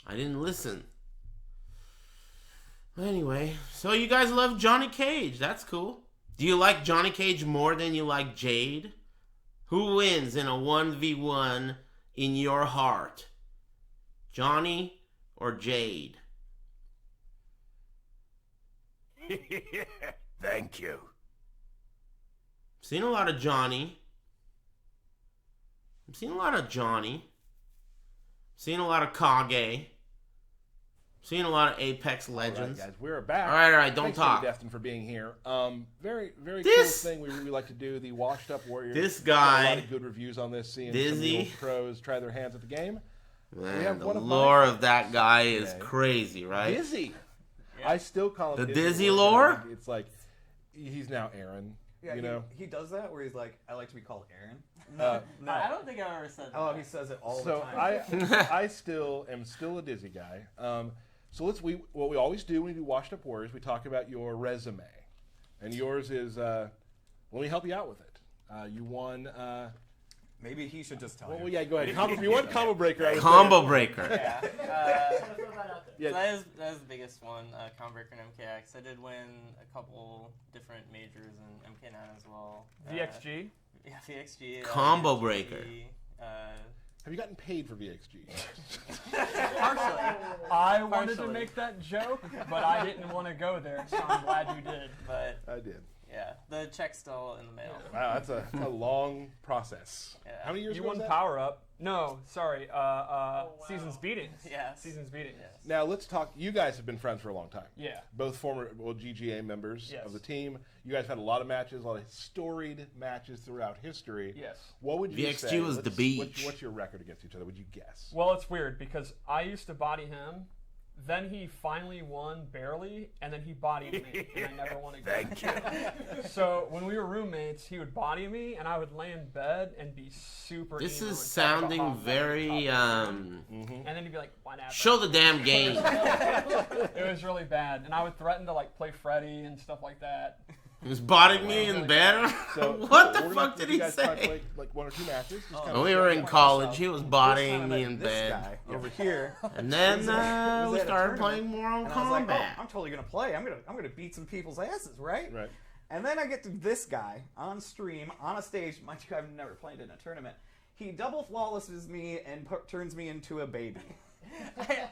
A: I didn't listen. Anyway, so you guys love Johnny Cage. That's cool. Do you like Johnny Cage more than you like Jade? Who wins in a 1v1 in your heart? Johnny or Jade?
B: Thank you.
A: Seen a lot of Johnny. I've seen a lot of Johnny. Seen a lot of Kage. Seen a lot of Apex Legends.
D: All right, guys, we're back.
A: All right, don't
D: Thanks
A: talk.
D: to Destin for being here. Very cool
A: This-
D: thing we like to do. The Washed Up Warriors.
A: This
D: Got a lot
A: guy,
D: of good reviews on this. Seeing some of the
A: Dizzy.
D: old pros try their hands at the game.
A: man,
D: have
A: the
D: one of my
A: lore
D: favorites
A: of that guy is
D: today.
A: crazy, right?
D: Dizzy. I still call him
A: The
D: Dizzy
A: Dizzy lore?
D: It's like he's now Aaron.
G: Yeah,
D: you know.
G: he does that where he's like, I like to be called Aaron.
E: No.
H: I don't think I've ever said that.
G: Oh, he says it all the
D: So
G: time.
D: I still am a Dizzy guy. So what we always do when we do Washed Up Warriors, we talk about your resume, and yours is let me help you out with it. You won.
G: Maybe he should just tell
D: Well,
G: you.
D: yeah, go ahead. You won Combo Breaker. I would
A: Combo
D: say.
A: Breaker.
H: Yeah.
D: Yeah.
H: So that is the biggest one, Convert and MKX. I did win a couple different majors in MK9 as well.
F: VXG.
H: Yeah, VXG.
A: Combo
H: VXG,
A: breaker.
D: Have you gotten paid for VXG?
H: Partially.
F: I wanted to
H: Partially.
F: make that joke, but I didn't want to go there, so I'm glad you did.
H: But
D: I did.
H: yeah, the check's still in the mail.
D: Wow, that's a long process.
H: Yeah.
D: How many years
F: You
D: ago
F: won
D: was that?
F: Power Up. No, sorry. Seasons Beatings.
H: Yeah.
F: Seasons Beatings.
H: Yes.
D: Now let's talk. You guys have been friends for a long time.
F: Yeah.
D: Both former GGA members
F: Yes.
D: of the team. You guys had a lot of matches, a lot of storied matches throughout history.
F: Yes.
D: What would you
A: VXG
D: say?
A: was the beach.
D: What's your record against each other? Would you guess?
F: Well, it's weird because I used to body him, then he finally won barely, and then he bodied me, and I never won again.
B: Thank you.
F: So when we were roommates, he would body me, and I would lay in bed and be super.
A: This
F: emo
A: is
F: and talk about
A: sounding
F: hot
A: very
F: and then he'd be like, "Whatever."
A: show the damn game.
F: It was really bad, and I would threaten to like play Freddy and stuff like that.
A: He was botting me in bed.
D: So
A: What the
D: we're gonna
A: fuck
D: have
A: did
D: you
A: he
D: guys try to
A: say?
D: play, like one or two matches. Just kind
A: When we
D: of
A: were in college, he was bodying me in
G: This
A: bed.
G: guy over here.
A: And then
G: was
A: we
G: at a
A: started
G: tournament,
A: playing more on
G: And I was like,
A: combat.
G: oh, I'm totally gonna play. I'm gonna beat some people's asses, right?
D: Right.
G: And then I get to this guy on stream, on a stage. Mind you, I've never played in a tournament. He double flawlesses me and turns me into a baby.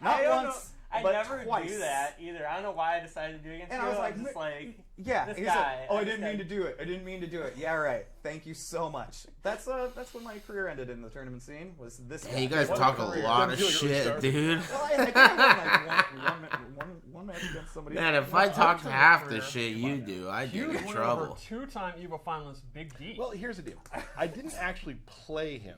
H: I don't
G: once,
H: know. I
G: but
H: never
G: twice.
H: do that either. I don't know why I decided to do it against
G: And
H: you.
G: I was like,
H: I'm just like,
G: Yeah,
H: this
G: he's
H: guy.
G: like, oh, I
H: this
G: didn't
H: guy-
G: mean to do it. I didn't mean to do it. Yeah, right. Thank you so much. That's when my career ended in the tournament scene. Was this?
A: Hey, you
G: guy.
A: guys
G: What
A: talk a
G: career.
A: lot of
D: Doesn't feel like it really
A: shit, dude.
G: Well, I think I won like one match against somebody.
A: Man,
G: else.
A: if I talked
F: ultimate
A: half the
F: career.
A: shit you do, I'd
F: He
A: get
F: was
A: in
F: one
A: trouble.
F: over two-time Evo finalist Big D.
D: Well, here's the deal. I didn't actually play him.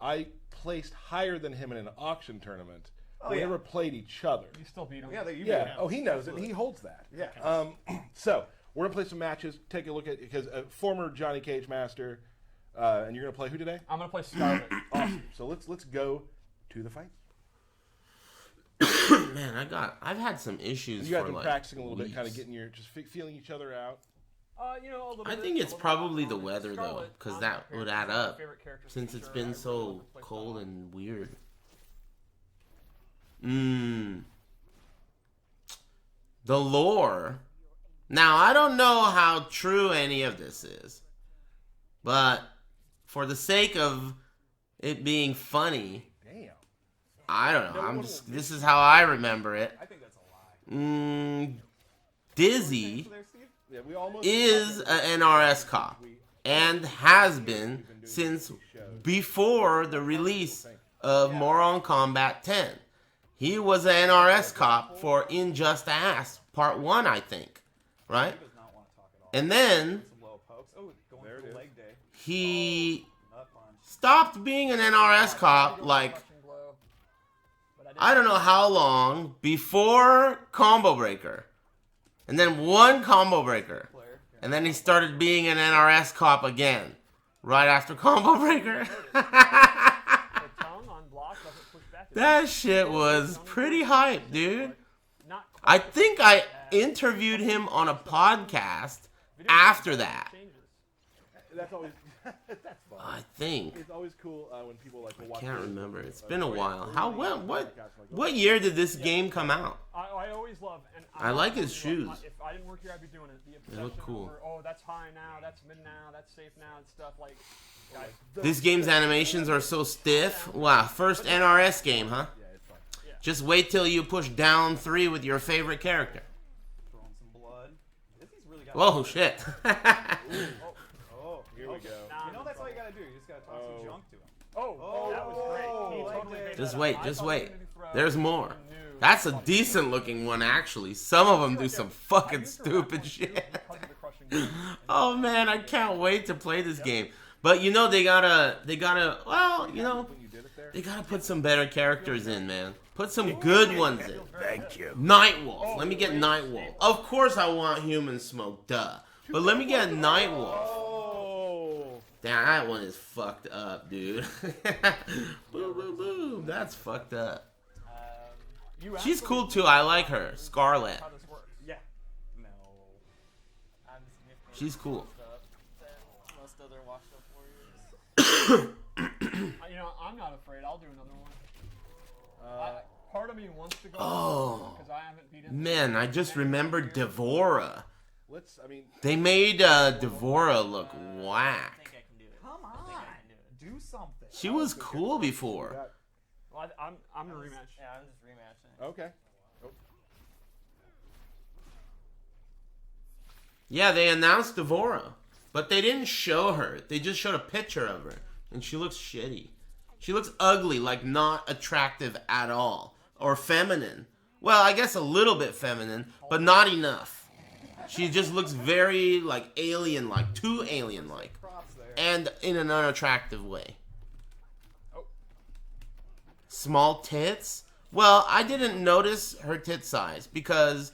D: I placed higher than him in an auction tournament. We
G: yeah.
D: never played each other.
F: you still beat him.
G: Yeah, you
D: Yeah.
G: beat him.
D: Oh, he knows it. He holds that.
G: Yeah.
D: So we're gonna play some matches. Take a look at because former Johnny Cage master, and you're gonna play who today?
F: I'm gonna play Scarlet.
D: Awesome. So let's go to the fight.
A: Man, I've had some issues
D: You guys
A: for
D: been
A: like
D: practicing a little bit, kind of
A: weeks.
D: getting your feeling each other out.
F: You know, a little
A: I
F: bit,
A: think
F: a
A: it's
F: little bit
A: probably the
F: on
A: weather though,
F: Scarlet.
A: because
F: I'm
A: that
F: my
A: would
F: favorite-
A: add
F: my
A: up.
F: favorite character
A: Since
F: for
A: it's
F: sure. I
A: been
F: really
A: so
F: love to play
A: cold
F: Scarlet.
A: and weird. The lore. Now, I don't know how true any of this is, but for the sake of it being funny,
D: Damn.
A: I don't know. This is how I remember it.
G: I think that's a lie.
A: Dizzy
G: There, Steve?
D: Yeah, we almost
A: is an NRS cop and has been since before the release of Moron Combat 10. He was an NRS cop for In Just Ass Part 1, I think. Right?
G: Does not want to talk at all.
A: And then
G: Some low pokes. Oh, going for the leg day.
A: he
G: Nut punch.
A: stopped being an NRS cop like I don't know how long before Combo Breaker. And then one Combo Breaker. And then he started being an NRS cop again. Right after Combo Breaker.
F: The tongue on block doesn't push back.
A: That shit was pretty hype, dude.
F: Not
A: I think I interviewed him on a podcast after that.
D: That's always that's fun.
A: I think.
D: It's always cool when people like will watch.
A: Can't
D: videos
A: remember.
D: of,
A: It's been a while.
D: early
A: How what year did this game come out?
F: I always love. And
A: I like his shoes.
F: If I didn't work here, I'd be doing it. The obsession
A: look cool.
F: over, oh, that's high now, that's mid now, that's safe now, and stuff like. Guys,
A: This game's animations are so stiff. Wow, first NRS game, huh?
D: Yeah, it's fun.
A: Just wait till you push down 3 with your favorite character.
G: Throwing some blood. Izzy's really got.
A: Whoa, shit.
G: Oh,
D: Here we go.
G: you know that's all you gotta do. You just gotta toss some junk to him.
F: Oh, that was great. He totally made
A: Just
F: that
A: wait,
F: up.
A: just
F: I thought
A: wait.
F: he was gonna throw
A: There's more.
F: some new
A: That's a
F: fucking-
A: decent looking one, actually. Some of them do some fucking
F: I used to rap
A: stupid
F: one too
A: shit.
F: because of the crushing game.
A: Oh man, I can't wait to play this game. But you know they gotta, well, you know,
D: When you did it there.
A: they gotta put some better characters in, man. Put some good ones in.
B: Thank you.
A: Nightwolf. Let me get Nightwolf. Of course I want Human Smoke, duh. But let me get Nightwolf.
D: Oh.
A: Damn, that one is fucked up, dude. Boom, boom, boom. That's fucked up.
F: You
A: She's
F: actually
A: cool too. I like her. Scarlet.
F: how this works.
G: Yeah. No.
H: I'm significantly
A: She's cool.
H: washed up than most other washed up warriors.
F: You know, I'm not afraid. I'll do another one. Part of me wants to go
A: Oh.
F: because I haven't beaten.
A: Man, I just remembered Devora.
D: I mean,
A: They made Devora look
H: I think
A: whack.
H: I can do it.
G: Come
H: I think I
G: on.
H: can do it.
G: Do something.
A: She was cool before.
D: got,
F: Well, I'm gonna rematch.
H: Yeah, I'm just rematching.
D: okay. Oh,
A: Yeah, they announced Devora, but they didn't show her. They just showed a picture of her, and she looks shitty. She looks ugly, like not attractive at all. Or feminine. Well, I guess a little bit feminine, but not enough. She just looks very, like, alien-like. Too alien-like.
G: Props there.
A: And in an unattractive way.
F: Oh.
A: Small tits? Well, I didn't notice her tit size because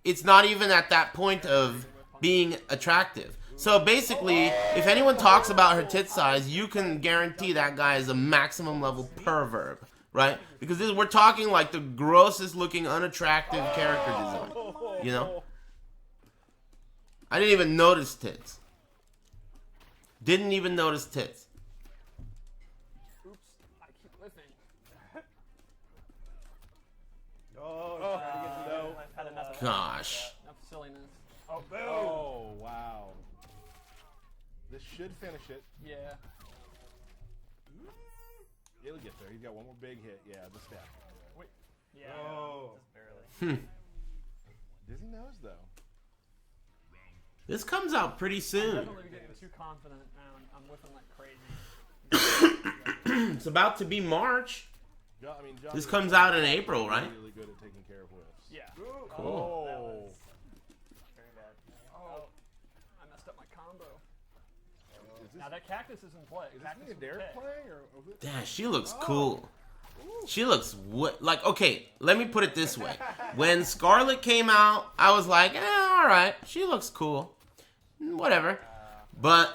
A: it's not even at that point of being attractive. So basically, if anyone talks about her tit size, you can guarantee that guy is a maximum level pervert, right? Because we're talking like the grossest looking unattractive character design, you know? I didn't even notice tits. Didn't even notice tits.
F: Oops, I keep whiffing.
G: Oh,
D: no.
F: I've had enough.
A: Gosh.
F: Enough silliness. Oh, boom.
D: Oh, wow. This should finish it.
F: Yeah.
D: He'll get there. He's got one more big hit. Yeah, the step.
F: Wait. Yeah.
G: Oh.
H: Just barely.
D: Dizzy nose, though.
A: This comes out pretty soon.
F: Definitely getting too confident now, and I'm whiffing like crazy.
A: It's about to be March.
D: I mean, John
A: This
D: is
A: comes out in April, right?
D: really good at taking care of whiffs.
F: Yeah.
A: Cool.
H: That
D: Oh.
H: was very bad.
F: Oh, I messed up my combo.
D: Is this,
F: Now that cactus is in play.
D: is
F: Cactus
D: this
F: with
D: Derek
F: K.
D: playing? Or
A: Damn, she looks cool. She looks like, okay, let me put it this way. When Scarlet came out, I was like, alright, she looks cool. Whatever. But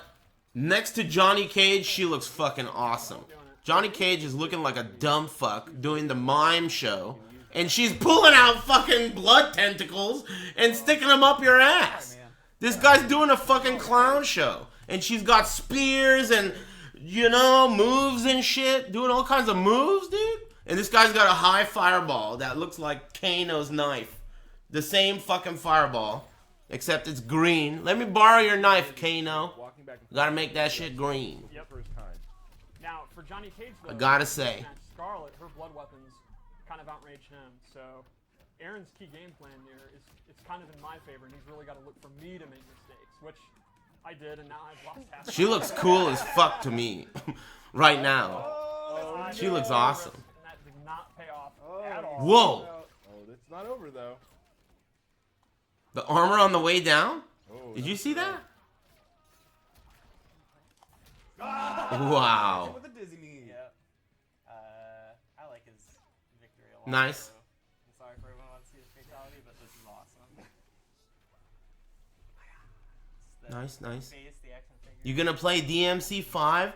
A: next to Johnny Cage, she looks fucking awesome. Johnny Cage is looking like a dumb fuck doing the mime show. And she's pulling out fucking blood tentacles and sticking them up your ass. This guy's doing a fucking clown show. And she's got spears and, you know, moves and shit. Doing all kinds of moves, dude. And this guy's got a high fireball that looks like Kano's knife. The same fucking fireball. Except it's green. Let me borrow your knife, Kano.
D: walking back and
A: Gotta make that shit green.
F: Yep.
D: first time.
F: Now for Johnny Cage, though,
A: I gotta say.
F: Scarlet, her blood weapons kind of outrage him. So Aaron's key game plan here is it's kind of in my favor, and he's really got to look for me to make mistakes, which I did, and now I've lost half.
A: She looks cool as fuck to me. Right now. She looks awesome.
F: And that did not pay off at all.
A: Whoa!
D: Oh, it's not over though.
A: The armor on the way down?
D: Oh,
A: Did you see that? Wow.
G: With a dizzy knee.
H: Yep. I like his victory a lot.
A: Nice.
H: So I'm sorry for everyone who wants to see his fatality, but this is awesome. It's the
A: Nice, nice.
H: face, the action figure.
A: You gonna play DMC 5?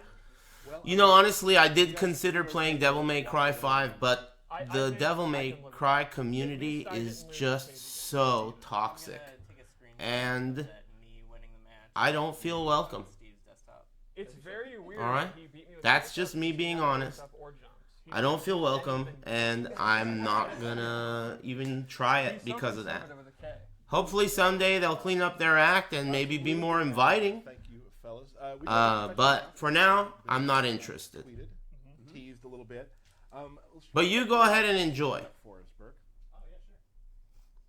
A: You know, honestly, I did consider playing Devil May Cry 5, but the
F: think
A: Devil
F: I
A: May
F: can live with
A: Cry
F: that.
A: community
F: If we
A: is
F: start getting
A: just
F: maybe
A: so toxic.
H: I'm gonna take a screenshot
A: And
H: of that, me winning the match
A: I don't feel welcome.
H: on Steve's desktop.
F: It's very weird.
A: All right?
F: that he beat me with
A: That's
F: push-ups,
A: just me being
F: never
A: honest.
F: push-up or jumps.
A: I don't feel welcome, and I'm not gonna even try it
F: He's so
A: because of that.
F: conservative with a K.
A: Hopefully someday they'll clean up their act and maybe be more inviting.
D: Thank you, fellas. We got
A: But for now, I'm not interested.
D: tweeted, teased a little bit.
A: But you go ahead and enjoy.
D: For us, Burke.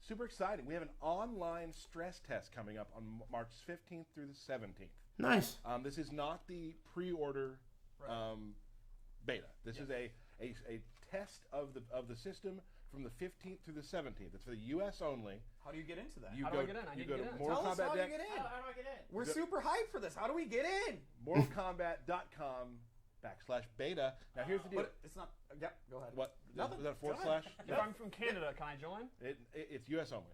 D: Super exciting. We have an online stress test coming up on March 15th through the 17th.
A: Nice.
D: This is not the pre-order beta. This is a test of the system from the 15th through the 17th. It's for the U.S. only.
G: How do you get into that?
F: How do I get in? I
D: You
F: need
D: go
F: to
D: to
F: get in.
D: Mortal
G: Tell us
D: Kombat
G: how
D: Deck.
G: to get in.
H: How do I get in?
G: We're super hyped for this. How do we get in?
D: mortalkombat.com/beta. Now here's the deal.
G: But it's not. Yeah, go ahead.
D: What?
G: Nothing.
D: Is that a forward
G: Go ahead.
D: slash?
F: If I'm from Canada, can I join?
D: It's U.S. only.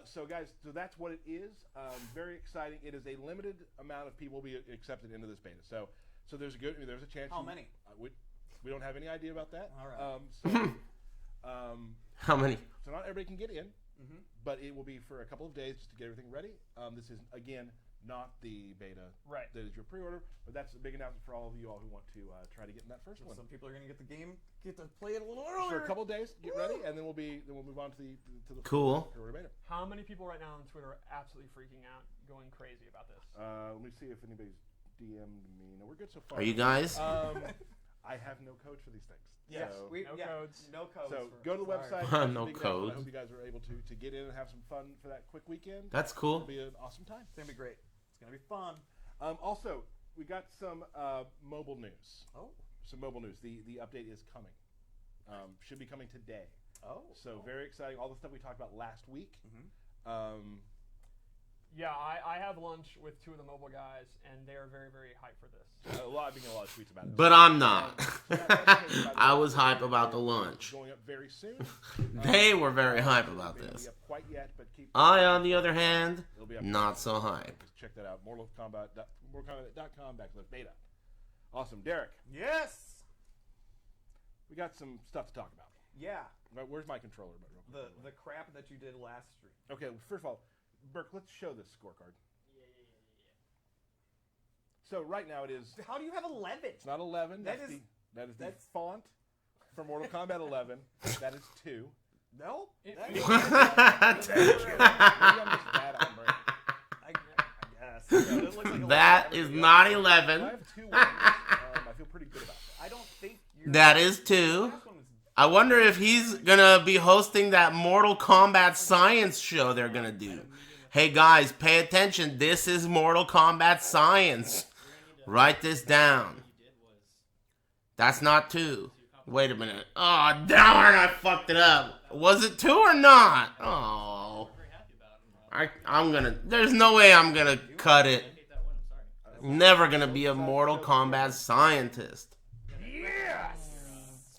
D: So guys, so that's what it is. Very exciting. It is a limited amount of people will be accepted into this beta. So there's a chance.
G: How many?
D: We don't have any idea about that.
G: All right.
A: How many?
D: So not everybody can get in, but it will be for a couple of days just to get everything ready. This is again not the beta that is your pre-order, but that's a big announcement for all of you all who want to try to get in that first one.
G: Some people are going to get the game, get to play it a little
D: For
G: earlier.
D: a couple of days, get ready, and then we'll move on to the
A: Cool.
D: pre-order beta.
F: How many people right now on Twitter are absolutely freaking out, going crazy about this?
D: Let me see if anybody's DM'd me. No, we're good so far.
A: Are you guys?
D: I have no codes for these things.
G: Yes,
D: So,
F: No codes.
G: No codes.
D: so
G: for-
D: go to the
G: sorry.
D: website.
A: No
D: Big announcement.
A: codes.
D: I hope you guys are able to get in and have some fun for that quick weekend.
A: That's
D: It'll
A: cool.
D: be an awesome time.
G: It's going to be great. It's going to be fun.
D: Also, we got some mobile news.
G: Oh.
D: Some mobile news. The update is coming. Should be coming today.
G: Oh.
D: So very exciting. All the stuff we talked about last week.
F: Yeah, I have lunch with two of the mobile guys, and they are very, very hyped for this.
D: I've been getting a lot of tweets about it.
A: But I'm not. I was hype about the lunch.
D: Going up very soon.
A: They were very hype about
D: May not
A: this.
D: be up quite yet, but keep.
A: I, on the other hand,
D: It'll be up
A: not so hype.
D: Check that out. mortalkombat.com/beta. Awesome, Derek.
G: Yes.
D: We got some stuff to talk about.
G: Yeah.
D: Where's my controller?
G: The crap that you did last stream.
D: Okay, first of all, Burke, let's show this scorecard. So right now it is.
G: How do you have 11?
D: It's not 11.
G: That
D: That's
G: is-
D: the
G: that's-
D: font for Mortal Kombat 11. That is 2.
G: No.
D: Maybe I'm just bad on Burke.
G: I guess. It looks like
A: That is not
D: I
A: 11.
D: have 2 wins. I feel pretty good about that.
G: I don't think you're.
A: That is 2.
G: Last one was-
A: I wonder if he's gonna be hosting that Mortal Kombat Science show they're gonna do. Hey guys, pay attention. This is Mortal Kombat Science. Write this down. That's not 2. Wait a minute. Oh, darn, I fucked it up. Was it 2 or not? Oh. I'm gonna, there's no way I'm gonna cut it. Never gonna be a Mortal Kombat scientist.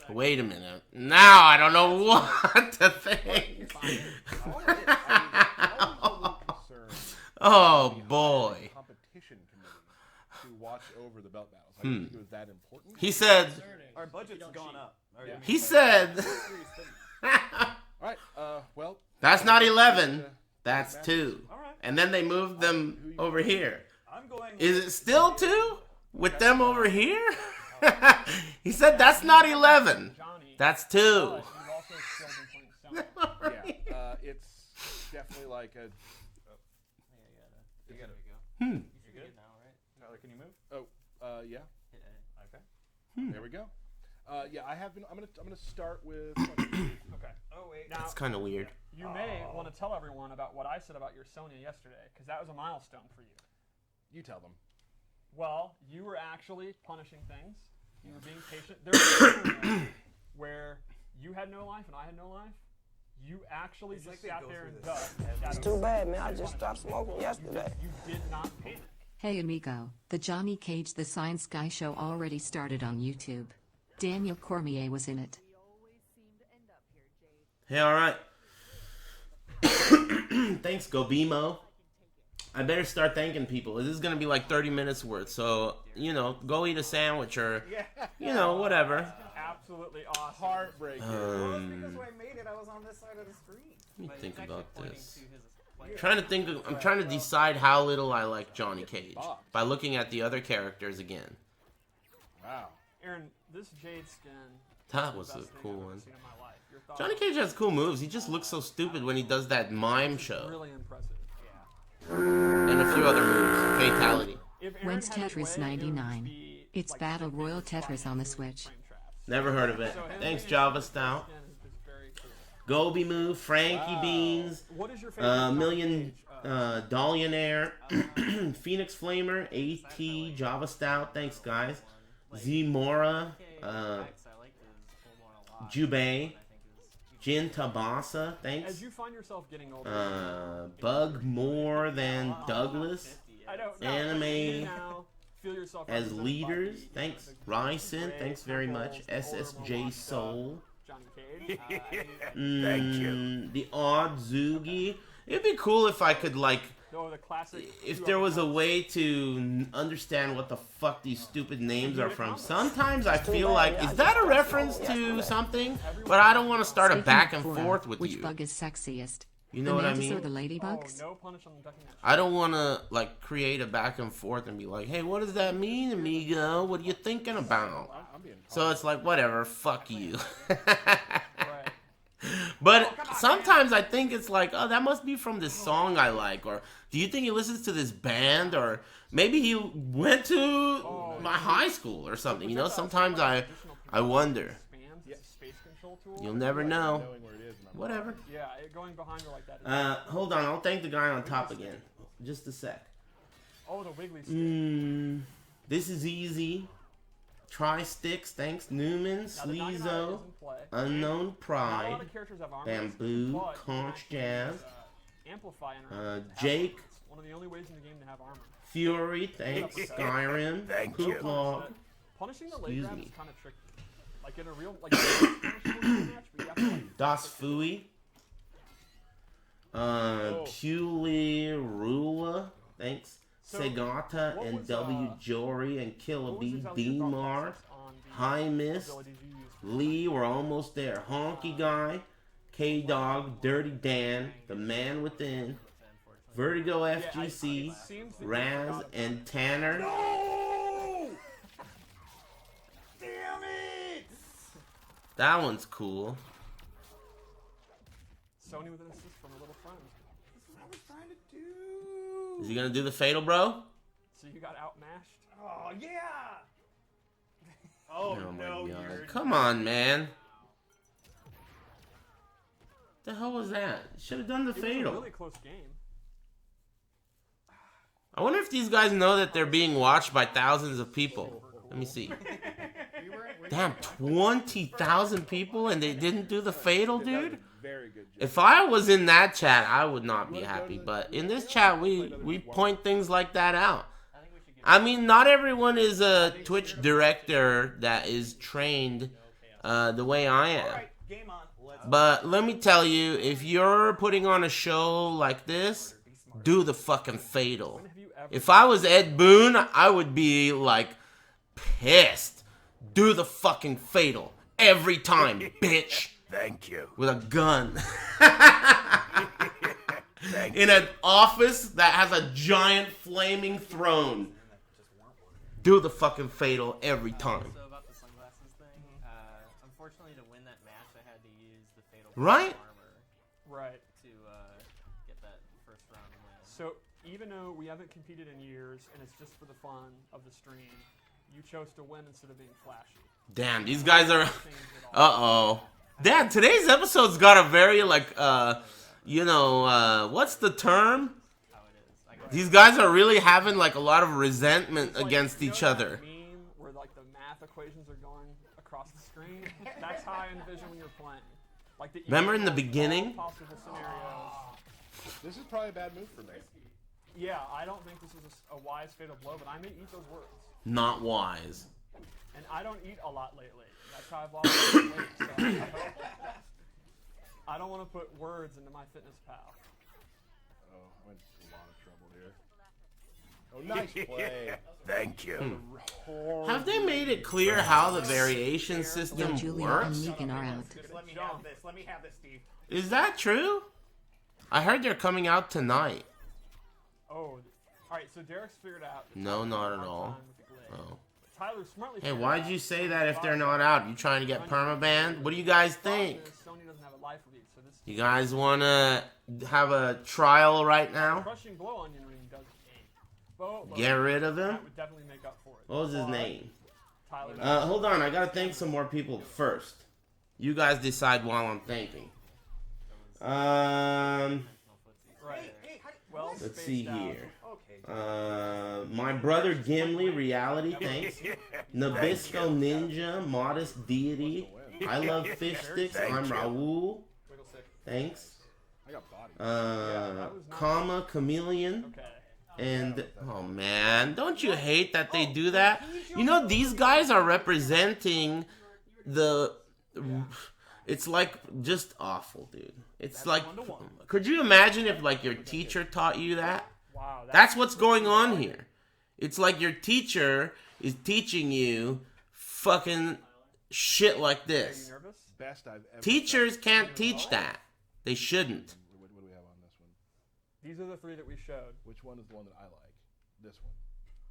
A: Wait a minute. Now I don't know what to think. Oh boy.
D: Competition committee to watch over the belt battles. I didn't think it was that important.
A: He said.
G: Our budget's gone up.
A: He said.
D: All right. Well.
A: That's not 11. That's 2.
G: All right.
A: And then they moved them over here.
G: I'm going.
A: Is it still 2 with them over here? He said that's not 11.
F: Johnny,
A: That's 2.
F: you've also still been playing Stone.
D: Yeah. It's definitely like a.
G: You gotta go.
H: You're good now, right?
G: Tyler, can you move?
D: Yeah.
H: Hit A.
G: Okay.
D: There we go. Yeah, I have been. I'm gonna start with.
F: Okay.
G: Oh wait.
F: Now,
A: That's kind of weird.
F: you may want to tell everyone about what I said about your Sonya yesterday, because that was a milestone for you.
D: You tell them.
F: Well, you were actually punishing things. You were being patient. There was a moment where you had no life and I had no life. You actually
G: It's
F: just
G: like they
F: sat
G: go
F: there
G: through
F: and
G: this
F: dug.
J: It's too bad, man. I just stopped smoking yesterday.
F: You did not panic.
K: Hey amigo, the Johnny Cage The Science Guy show already started on YouTube. Daniel Cormier was in it.
A: Hey, all right. Thanks, Gobimo. I better start thanking people. This is going to be like 30 minutes worth. So, go eat a sandwich or, whatever.
F: absolutely awesome.
D: Heartbreaking.
G: Well, it's because when I made it, I was on this side of the screen.
A: Let me
H: But
A: think
H: he's actually
A: about
H: pointing
A: this.
H: to his player.
A: I'm trying to decide how little I like Johnny Cage by looking at the other characters again.
D: Wow.
F: Aaron, this Jade skin.
A: That
F: is
A: was
F: the
A: a
F: best thing
A: cool
F: I've ever
A: one.
F: seen in my life. Your thoughts
A: Johnny
F: on
A: Cage has cool moves. He just looks so stupid when he does that mime
F: it?
A: show
F: Really impressive.
A: and a few other moves. Fatality.
F: If Aaron
K: When's
F: had his
K: Tetris
F: way, it would just
K: 99?
F: be,
K: It's
F: like,
K: Battle
F: the
K: Royal
F: biggest
K: Tetris on the
F: fucking
K: Switch.
F: frame traps.
A: Never heard of it.
F: So him
A: Thanks,
F: being
A: Java
F: able to
A: Stout.
F: skin is just very cool.
A: Gobi move, Frankie Beans,
F: What is your favorite Johnny
A: Million
F: Cage?
A: Dollionaire, Phoenix Flamer, AT, Java Stout. Thanks, guys. Zmora, Jubei, Jin Tabasa. Thanks.
F: As you find yourself getting older,
A: Bug more than Douglas.
F: I don't know.
A: Anime
F: You now feel yourself
A: as
F: represented by
A: leaders.
F: the,
A: Thanks,
F: the
A: Ryson.
F: Gray
A: Thanks very much.
F: Temples, the older, more
A: SSJ
F: washed
A: Soul.
F: up Johnny Cage.
B: Thank you.
A: The odd Zugi. It'd be cool if I could like,
F: No, the classic.
A: if there was a way to understand what the fuck these stupid names are from. Sometimes I feel like, is that a reference to something? But I don't want to start a
K: Speaking
A: back
K: of
A: and
K: Quora,
A: forth with
K: which
A: you.
K: bug is sexiest?
A: You know
K: the
A: what I
K: mantis
A: mean?
K: or the
F: Oh,
K: ladybugs?
F: no punish on the ducking match.
A: I don't want to like create a back and forth and be like, hey, what does that mean, amigo? What are you thinking about?
D: I'm being
A: So it's like, whatever, fuck you.
F: Right.
A: But sometimes I think it's like, oh, that must be from this song I like. Or do you think he listens to this band? Or maybe he went to my high school or something. You know, sometimes I wonder.
F: Expands, it's a space control tool.
A: You'll never know.
D: knowing where it is. And I'm
A: Whatever.
F: Yeah, going behind her like that. Is
A: Hold on, I'll thank the guy on top again. Just a sec.
F: oh, the wiggly stick.
A: This is easy. Try Sticks, thanks. Newman,
F: Now, the 99 is
A: Sleezo,
F: in play.
A: Unknown
F: Not a lot
A: Pride,
F: of characters have armor,
A: Bamboo,
F: but you can
A: Conch
F: actually
A: Jazz,
F: use, amplify and
A: Jake,
F: It's one of the only ways in the game to have armor.
A: Fury, thanks. Skyrim,
B: Thank you.
A: Pooplog,
F: Punishing the late
A: Excuse
F: grab
A: me.
F: is kind of tricky. Like in a real like match, but you have to like
A: Das Fui, Puli Rula, thanks.
F: So,
A: Segata
F: what
A: and
F: was,
A: W Jory and Killa
F: what was
A: B,
F: exactly your thought
A: Demar,
F: process on the
A: High Mist,
F: abilities you used?
A: Lee, we're almost there. Honky Guy, K Dog, Dirty Dan, The Man Within, Vertigo FGC,
F: It seems that you
A: Raz,
F: forgot
A: and Tanner.
G: Damn it!
A: That one's cool.
F: Sony with an assist from a little friend.
G: That's what I was trying to do.
A: Is he gonna do the fatal, bro?
F: So you got outmashed.
G: Oh yeah!
D: Oh,
A: my
D: no,
A: god.
D: you're...
A: Come on, man. The hell was that? Should have done the
F: It was a
A: fatal.
F: really close game.
A: I wonder if these guys know that they're being watched by thousands of people. Let me see. Damn, 20,000 people and they didn't do the fatal, dude?
D: Very good job.
A: If I was in that chat, I would not be happy. But in this chat, we point things like that out. I mean, not everyone is a Twitch director that is trained the way I am.
G: Alright, game on. Let's
A: But let me tell you, if you're putting on a show like this, do the fucking fatal.
F: When have you ever
A: If I was Ed Boon, I would be like pissed. Do the fucking fatal every time, bitch.
B: Thank you.
A: With a gun.
B: Thank
A: In an office that has a giant flaming throne. Do the fucking fatal every time.
H: So about the sunglasses thing, unfortunately to win that match, I had to use the fatal
A: Right?
H: armor
F: right?
H: to get that first round win.
F: So even though we haven't competed in years and it's just for the fun of the stream, you chose to win instead of being flashy.
A: Damn, these guys are...
F: Changed it all.
A: Uh-oh. Damn, today's episode's got a very, like, what's the term?
H: How it is. I got
A: These guys are really having, like, a lot of resentment
F: It's like,
A: against
F: you know
A: each
F: that
A: other.
F: Meme where like the math equations are going across the screen. That's how I envision when you're playing. Like that.
A: Remember in the beginning?
F: Possible scenarios.
D: This is probably a bad move for me.
F: Yeah, I don't think this is a wise fatal blow, but I may eat those words.
A: Not wise.
F: And I don't eat a lot lately. That's how I've lost weight. So I don't want to put words into my fitness pal.
D: Oh, I'm in a lot of trouble here. Oh, nice play.
B: Thank you.
A: Have they made it clear how the variation
K: Yo,
A: system
K: Julia and
A: works?
K: Megan are out.
E: Just let me have this. Let me have this, Steve.
A: Is that true? I heard they're coming out tonight.
F: Oh, alright, so Derek's figured out.
A: No, not at
F: hard
A: all.
F: time with the glitch.
A: Oh.
F: Tyler smartly
A: Hey,
F: figured
A: why'd
F: out
A: you say that if they're not out? You trying to get permabanned? What do you guys think?
F: Sony doesn't have a life read, so this
A: You guys want to have a trial right now?
F: crushing blow onion ring does aim. But
A: Get rid of him?
F: that would definitely make up for it.
A: What was his name?
F: Tyler.
A: Hold on, I gotta thank some more people first. You guys decide while I'm thanking.
F: Right. Well,
A: Let's
F: spaced
A: see
F: out.
A: here.
E: Okay.
A: My brother Gimli, reality, thanks. Nabisco Ninja, modest deity. I love fish sticks. I'm Raul.
F: Wiggle stick.
A: Thanks.
D: I got body.
A: Comma Chameleon.
F: Okay.
A: And oh man, don't you hate that they do that? You know, these guys are representing the. It's like just awful, dude. It's like, could you imagine if like your teacher taught you that?
F: Wow.
A: That's what's going on here. It's like your teacher is teaching you fucking shit like this.
F: Nervous?
D: Best I've ever.
A: Teachers can't teach that. They shouldn't.
D: What do we have on this one?
F: These are the three that we showed.
D: Which one is the one that I like? This one.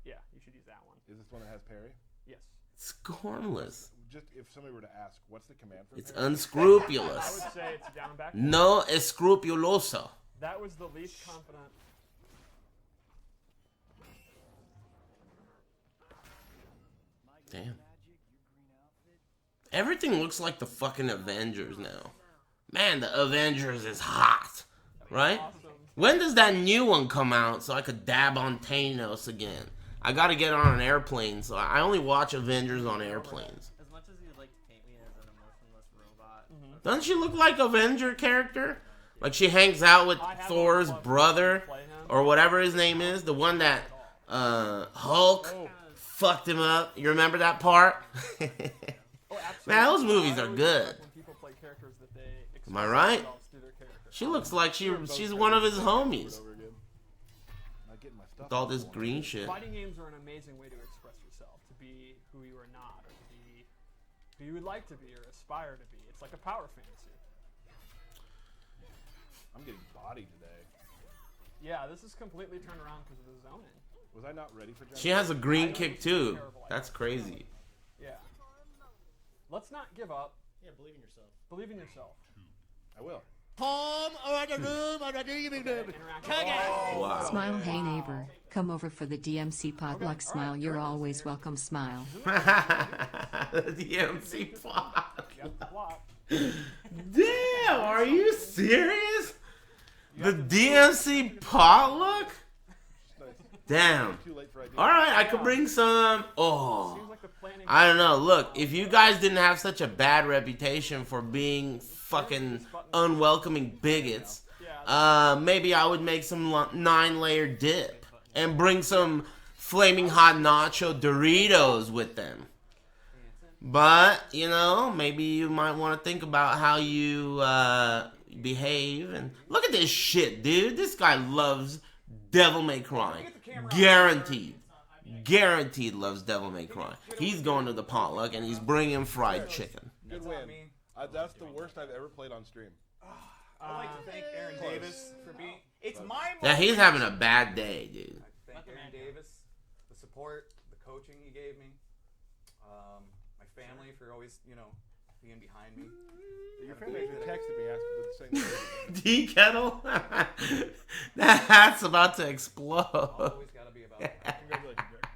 F: Yeah, you should use that one.
D: Is this the one that has parry?
F: Yes.
A: It's harmless.
D: Just if somebody were to ask, what's the command for
A: It's
D: parry?
F: I
A: unscrupulous.
F: would say it's down and back.
A: No escrupuloso.
F: That was the least confident.
A: Damn. Everything looks like the fucking Avengers now. Man, the Avengers is hot. Right?
F: Awesome.
A: When does that new one come out so I could dab on Thanos again? I gotta get on an airplane, so I only watch Avengers on airplanes.
H: As much as you'd like to paint me as an emotionless robot,
A: Doesn't she look like Avenger character? Like she hangs out with Thor's brother, or whatever his name is, the one that Hulk fucked him up. You remember that part? Man, those movies are good.
F: When people play characters that they
A: Am I right?
F: themselves through their character.
A: She looks like she's one of his homies.
D: Over again. Not getting my stuff.
A: With all this green shit.
F: Fighting games are an amazing way to express yourself, to be who you are not, or to be who you would like to be or aspire to be. It's like a power fantasy.
D: I'm getting bodied today.
F: Yeah, this is completely turned around because of the zoning.
D: Was I not ready for?
A: She has a green kick too. That's crazy.
F: Yeah. Let's not give up.
I: Yeah, believe in yourself.
F: Believe in yourself.
D: I will.
I: Home or in the room or the living room.
A: Wow.
K: Smile, hey neighbor. Come over for the DMC potluck. Smile, you're always welcome. Smile.
A: The DMC pot.
F: Got the flop.
A: Damn, are you serious? The DMC potluck? Damn.
D: Too late for ideas.
A: Alright, I could bring some. Oh.
F: Seems like the planning.
A: I don't know. Look, if you guys didn't have such a bad reputation for being fucking unwelcoming bigots, maybe I would make some 9-layer dip and bring some flaming hot nacho Doritos with them. But, you know, maybe you might want to think about how you behave. And look at this shit, dude. This guy loves Devil May Cry. Guaranteed. Guaranteed loves Devil May Cry. He's going to the potluck and he's bringing fried chicken.
D: Good win. That's the worst I've ever played on stream.
G: I'd like to thank Aaron Davis for being. It's my
A: Now he's having a bad day, dude.
G: Thank Aaron Davis, the support, the coaching he gave me, my family for always, being behind me.
D: Your family actually texted me asking the same thing.
A: Tea kettle? That's about to explode.
G: Always gotta be about that.
D: Congratulations, Rick.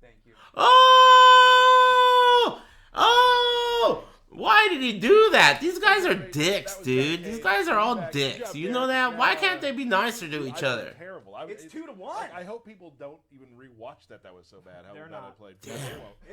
G: Thank you.
A: Oh! Oh! Why did he do that? These guys are dicks, dude. These guys are all dicks. You know that? Why can't they be nicer to each other?
D: Terrible.
G: It's 2-1.
D: I hope people don't even rewatch that. That was so bad. How
F: They're
D: bad
F: not.
D: I played.
A: Damn.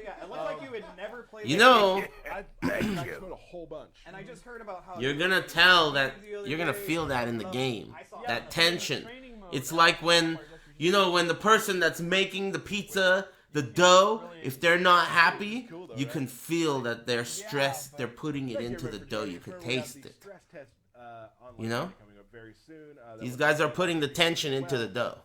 G: Yeah, it looked like you had never played.
A: You know,
D: I scored a whole bunch.
G: And I just heard about how
A: you're gonna tell that you're gonna feel that in the game. That tension. It's like when, when the person that's making the pizza, the dough, if they're not happy, you can feel that they're stressed. They're putting it into the dough. You can taste it.
D: Stress test, online
A: You know?
D: coming up very soon.
A: These guys are putting the tension into the dough.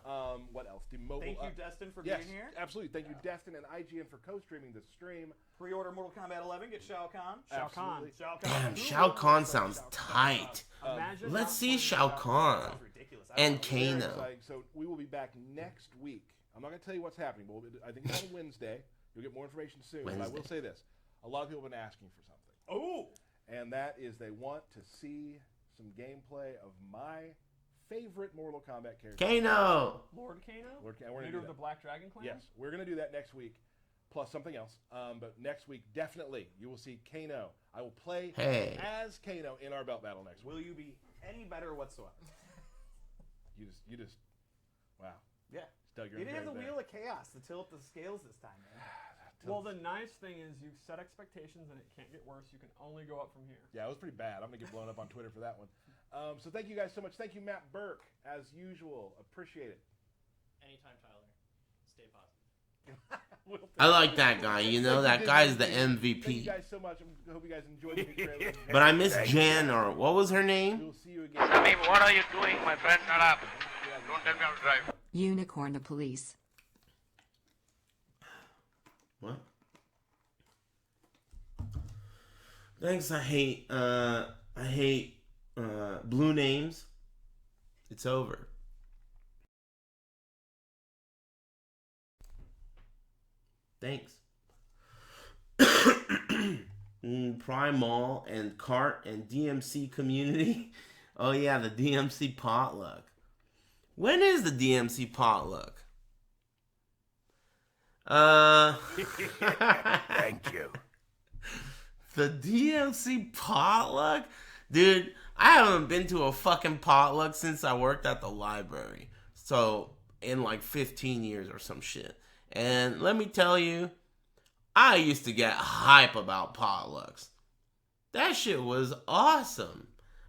D: What else? The mobile.
G: Thank you, Destin, for
D: yes,
G: being here.
D: absolutely. Thank you, Destin and IGN for co-streaming the stream.
G: Pre-order Mortal Kombat 11. Get Shao Kahn.
F: Shao Kahn.
A: Damn, Shao Kahn sounds tight.
F: Imagine
A: Let's
F: how
A: see
F: fun
A: Shao Kahn
G: Sounds ridiculous.
A: and
D: Very
A: Kano.
D: exciting. So we will be back next week. I'm not going to tell you what's happening, but I think it's on Wednesday. You'll get more information soon. But I will say this. A lot of people have been asking for something.
G: Oh!
D: And that is they want to see some gameplay of my favorite Mortal Kombat character.
A: Kano!
F: Lord Kano?
D: We're gonna
F: Leader
D: do
F: of the
D: that.
F: Black Dragon Clan?
D: Yes, we're going to do that next week, plus something else. But next week, definitely, you will see Kano. I will play as Kano in our belt battle next week.
G: Will you be any better whatsoever?
D: You just, wow.
G: Yeah.
D: Dug your
G: You didn't
D: own
G: have the
D: grave
G: Wheel of Chaos to tilt the scales this time, man.
F: Well, the nice thing is you've set expectations and it can't get worse. You can only go up from here.
D: Yeah, it was pretty bad. I'm going to get blown up on Twitter for that one. So thank you guys so much. Thank you, Matt Burke, as usual. Appreciate it.
I: Anytime, Tyler. Stay positive.
A: I like that guy. You know, that guy's the
D: Thank you
A: MVP.
D: guys so much. I hope you guys enjoyed the new trailer.
A: But I miss Jen, or what was her name?
D: We'll see you again.
B: what are you doing, my friend? Shut up. Don't tell me how to drive.
K: Unicorn the police.
A: What? Thanks. I hate blue names. It's over. Thanks. Primal and Cart and DMC community. Oh yeah, the DMC potluck. When is the DMC potluck?
B: Thank you.
A: The DMC potluck? Dude, I haven't been to a fucking potluck since I worked at the library. So, in like 15 years or some shit. And let me tell you, I used to get hype about potlucks. That shit was awesome.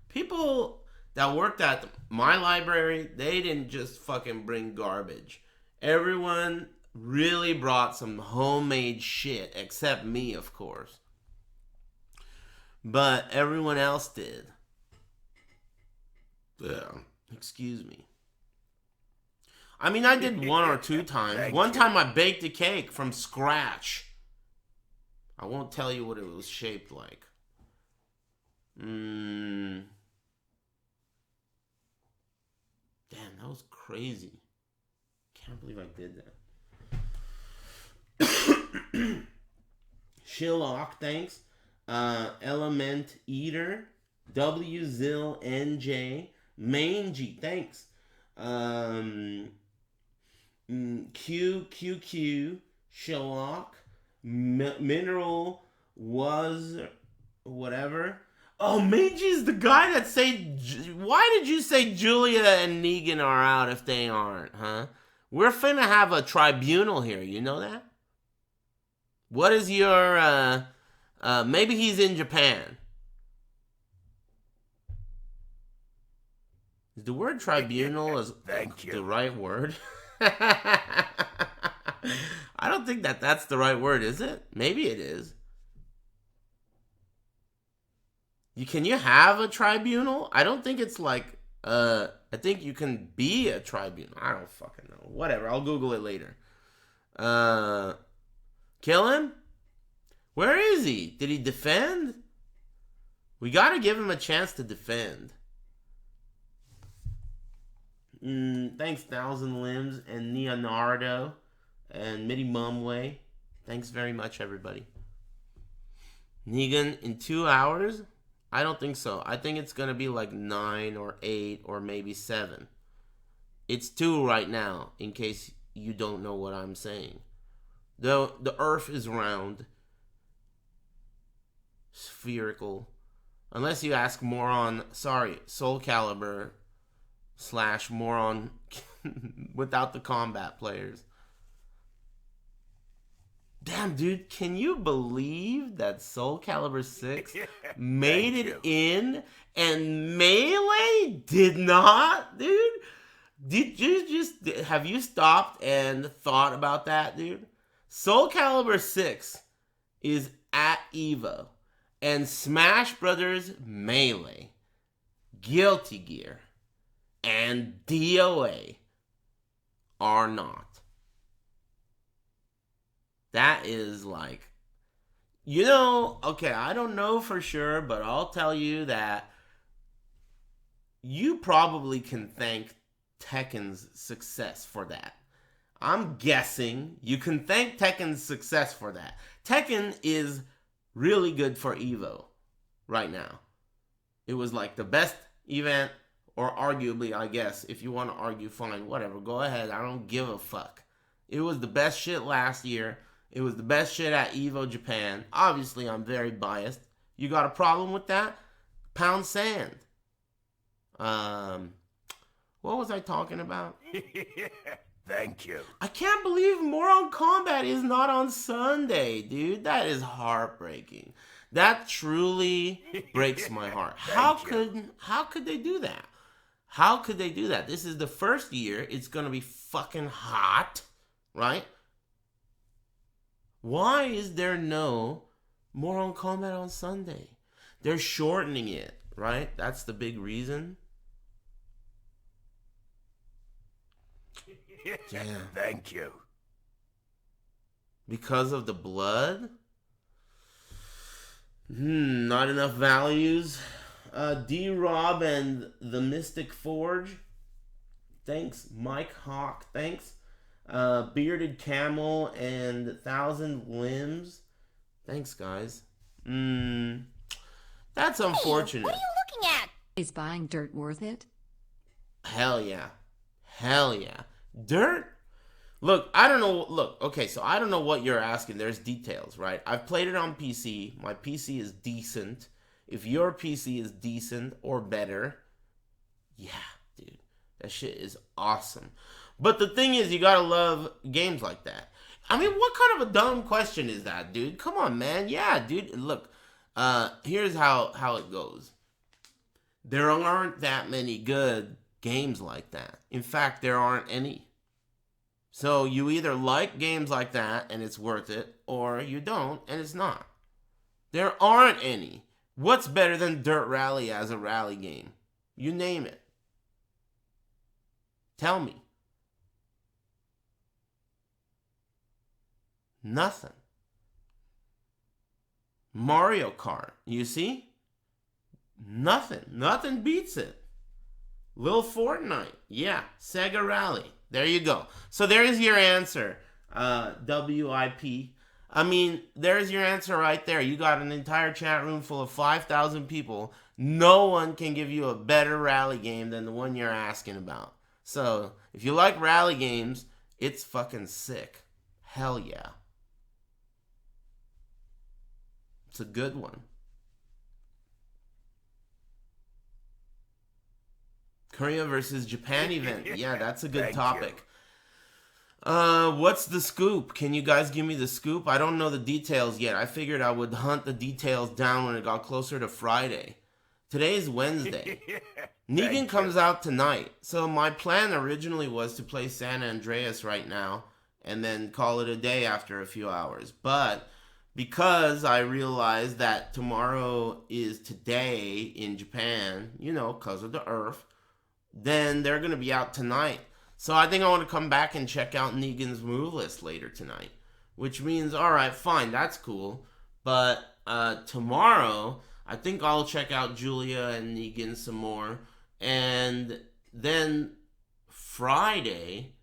A: People that worked at my library, they didn't just fucking bring garbage. Everyone really brought some homemade shit, except me, of course. But everyone else did. Yeah, excuse me. I mean, I did one or two times. One time I baked a cake from scratch. I won't tell you what it was shaped like. Damn, that was crazy. Can't believe I did that. Shillock, thanks. Element Eater. WZIL NJ. Mangy, thanks. QQQ. Shillock. Mineral was whatever. Oh, Mangy's the guy that say. Why did you say Julia and Negan are out if they aren't, huh? We're finna have a tribunal here. You know that? What is your maybe he's in Japan. Is the word tribunal is the right word? I don't think that's the right word, is it? Maybe it is. Can you have a tribunal? I don't think it's like, I think you can be a tribunal. I don't fucking know. Whatever, I'll Google it later. Kill him? Where is he? Did he defend? We gotta give him a chance to defend. Thanks, Thousand Limbs and Leonardo and Midi Mumway. Thanks very much, everybody. Negan in 2 hours? I don't think so. I think it's gonna be like 9 or 8 or maybe 7. It's 2 right now, in case you don't know what I'm saying. The Earth is round, spherical, unless you ask Soul Calibur / moron without the combat players. Damn, dude, can you believe that Soul Calibur 6 made it in and Melee did not, dude? Did you have you stopped and thought about that, dude? Soul Calibur 6 is at Evo and Smash Brothers Melee, Guilty Gear, and DOA are not. That is like, okay, I don't know for sure, but I'll tell you that you probably can thank Tekken's success for that. I'm guessing you can thank Tekken's success for that. Tekken is really good for Evo right now. It was like the best event, or arguably, I guess, if you want to argue, fine, whatever, go ahead. I don't give a fuck. It was the best shit last year. It was the best shit at Evo Japan. Obviously, I'm very biased. You got a problem with that? Pound sand. What was I talking about?
L: Thank you.
A: I can't believe Mortal Kombat is not on Sunday, dude. That is heartbreaking. That truly breaks my heart. How could they do that? How could they do that? This is the first year. It's going to be fucking hot, right? Why is there no Mortal Kombat on Sunday? They're shortening it, right? That's the big reason. Damn.
L: Thank you.
A: Because of the blood? Not enough values. D-Rob and the Mystic Forge. Thanks. Mike Hawk. Thanks. Bearded Camel and 1,000 Limbs. Thanks, guys. That's unfortunate.
K: What are you looking at? Is buying dirt worth it?
A: Hell yeah. Hell yeah. Dirt? Look, I don't know. Look, okay, so I don't know what you're asking. There's details, right? I've played it on PC. My PC is decent. If your PC is decent or better, yeah, dude. That shit is awesome. But the thing is, you gotta love games like that. I mean, what kind of a dumb question is that, dude? Come on, man. Yeah, dude. Look, here's how it goes. There aren't that many good games like that. In fact, there aren't any. So you either like games like that and it's worth it, or you don't and it's not. There aren't any. What's better than Dirt Rally as a rally game? You name it. Tell me. Nothing. Mario Kart, you see? Nothing. Nothing beats it. Lil Fortnite, yeah. Sega Rally. There you go. So there's your answer, WIP. I mean, there's your answer right there. You got an entire chat room full of 5,000 people. No one can give you a better rally game than the one you're asking about. So if you like rally games, it's fucking sick. Hell yeah. It's a good one. Korea versus Japan event. Yeah, that's a good topic. What's the scoop? Can you guys give me the scoop? I don't know the details yet. I figured I would hunt the details down when it got closer to Friday. Today's Wednesday. Negan comes out tonight. So my plan originally was to play San Andreas right now and then call it a day after a few hours. But because I realized that tomorrow is today in Japan, because of the Earth, then they're going to be out tonight. So I think I want to come back and check out Negan's move list later tonight. Which means, alright, fine, that's cool. But tomorrow, I think I'll check out Julia and Negan some more. And then Friday,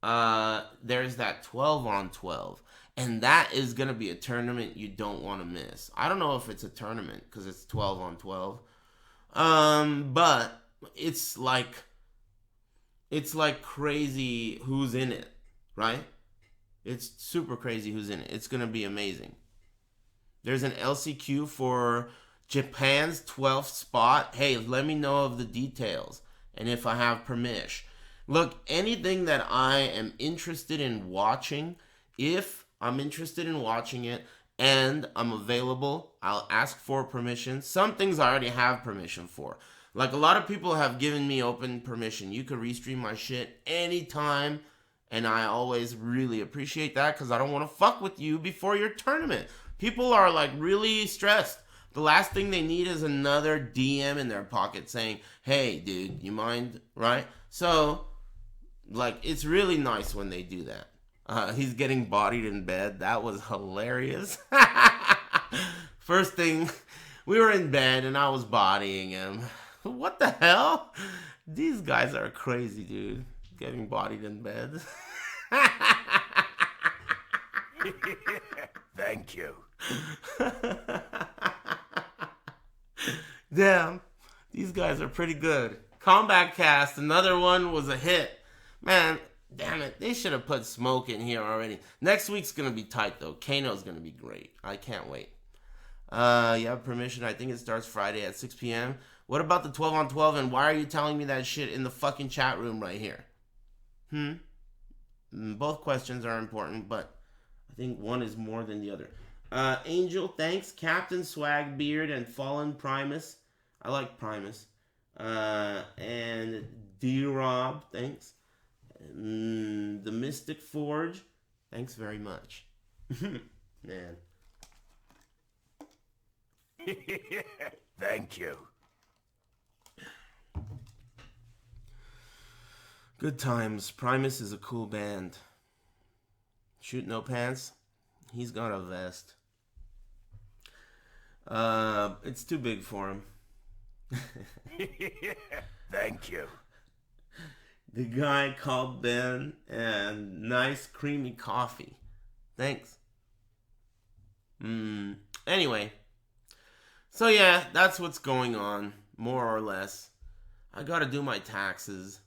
A: there's that 12 on 12. And that is going to be a tournament you don't want to miss. I don't know if it's a tournament because it's 12 on 12. But it's like crazy who's in it, right? It's super crazy who's in it. It's going to be amazing. There's an LCQ for Japan's 12th spot. Hey, let me know of the details and if I have permission. Look, anything that I am interested in watching, if I'm interested in watching it and I'm available, I'll ask for permission. Some things I already have permission for. Like, a lot of people have given me open permission. You could restream my shit anytime, and I always really appreciate that because I don't want to fuck with you before your tournament. People are, like, really stressed. The last thing they need is another DM in their pocket saying, hey, dude, you mind? Right? So, like, it's really nice when they do that. He's getting bodied in bed. That was hilarious. First thing, we were in bed and I was bodying him. What the hell? These guys are crazy, dude. Getting bodied in bed.
L: Thank you.
A: Damn, these guys are pretty good. Kombat Kast, another one was a hit. Man, damn it, they should have put Smoke in here already. Next week's gonna be tight though. Kano's gonna be great. I can't wait. You have permission. I think it starts Friday at 6 p.m. What about the 12 on 12? And why are you telling me that shit in the fucking chat room right here? Both questions are important, but I think one is more than the other. Angel, thanks. Captain Swag Beard and Fallen Primus. I like Primus. And D-Rob, thanks. The Mystic Forge, thanks very much. Man.
L: Thank you.
A: Good times. Primus is a cool band. Shoot No Pants. He's got a vest. It's too big for him.
L: Thank you.
A: The guy called Ben and nice creamy coffee. Thanks. Anyway. So yeah, that's what's going on, more or less. I gotta do my taxes.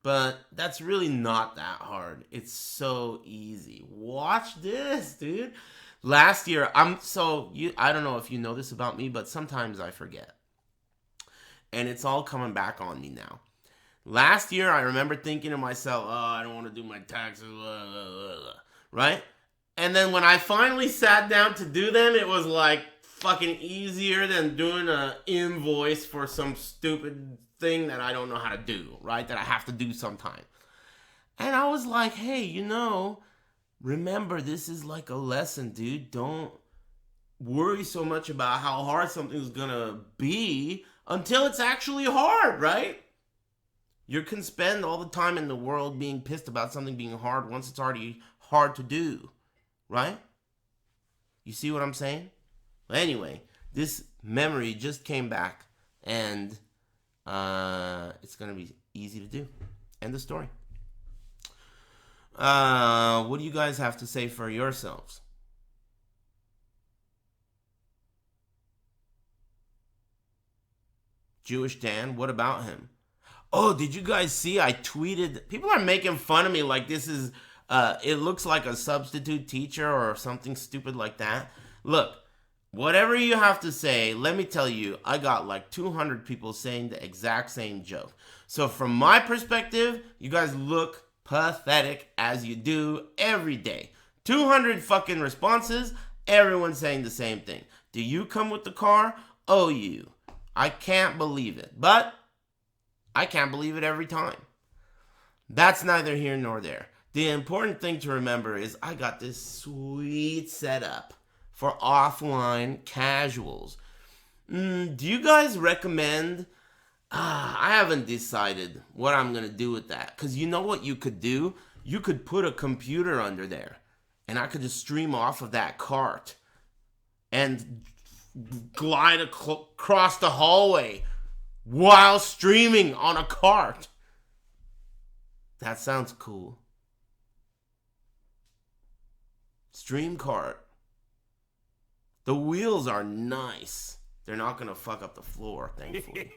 A: But that's really not that hard. It's so easy. Watch this, dude. Last year, I don't know if you know this about me, but sometimes I forget. And it's all coming back on me now. Last year, I remember thinking to myself, oh, I don't want to do my taxes, blah, blah, blah, blah. Right? And then when I finally sat down to do them, it was like fucking easier than doing an invoice for some stupid thing that I don't know how to do, right? That I have to do sometime. And I was like, hey, remember, this is like a lesson, dude. Don't worry so much about how hard something's gonna be until it's actually hard, right? You can spend all the time in the world being pissed about something being hard once it's already hard to do, right? You see what I'm saying? Well, anyway, this memory just came back, and it's going to be easy to do. End of story. What do you guys have to say for yourselves? Jewish Dan, what about him? Oh, did you guys see? I tweeted. People are making fun of me like this is, it looks like a substitute teacher or something stupid like that. Look, whatever you have to say, let me tell you, I got like 200 people saying the exact same joke. So from my perspective, you guys look pathetic as you do every day. 200 fucking responses, everyone saying the same thing. Do you come with the car? Oh, you. I can't believe it. But I can't believe it every time. That's neither here nor there. The important thing to remember is I got this sweet setup for offline casuals. Do you guys recommend? I haven't decided what I'm going to do with that. Because you know what you could do? You could put a computer under there. And I could just stream off of that cart. And glide across the hallway while streaming on a cart. That sounds cool. Stream cart. The wheels are nice. They're not going to fuck up the floor, thankfully.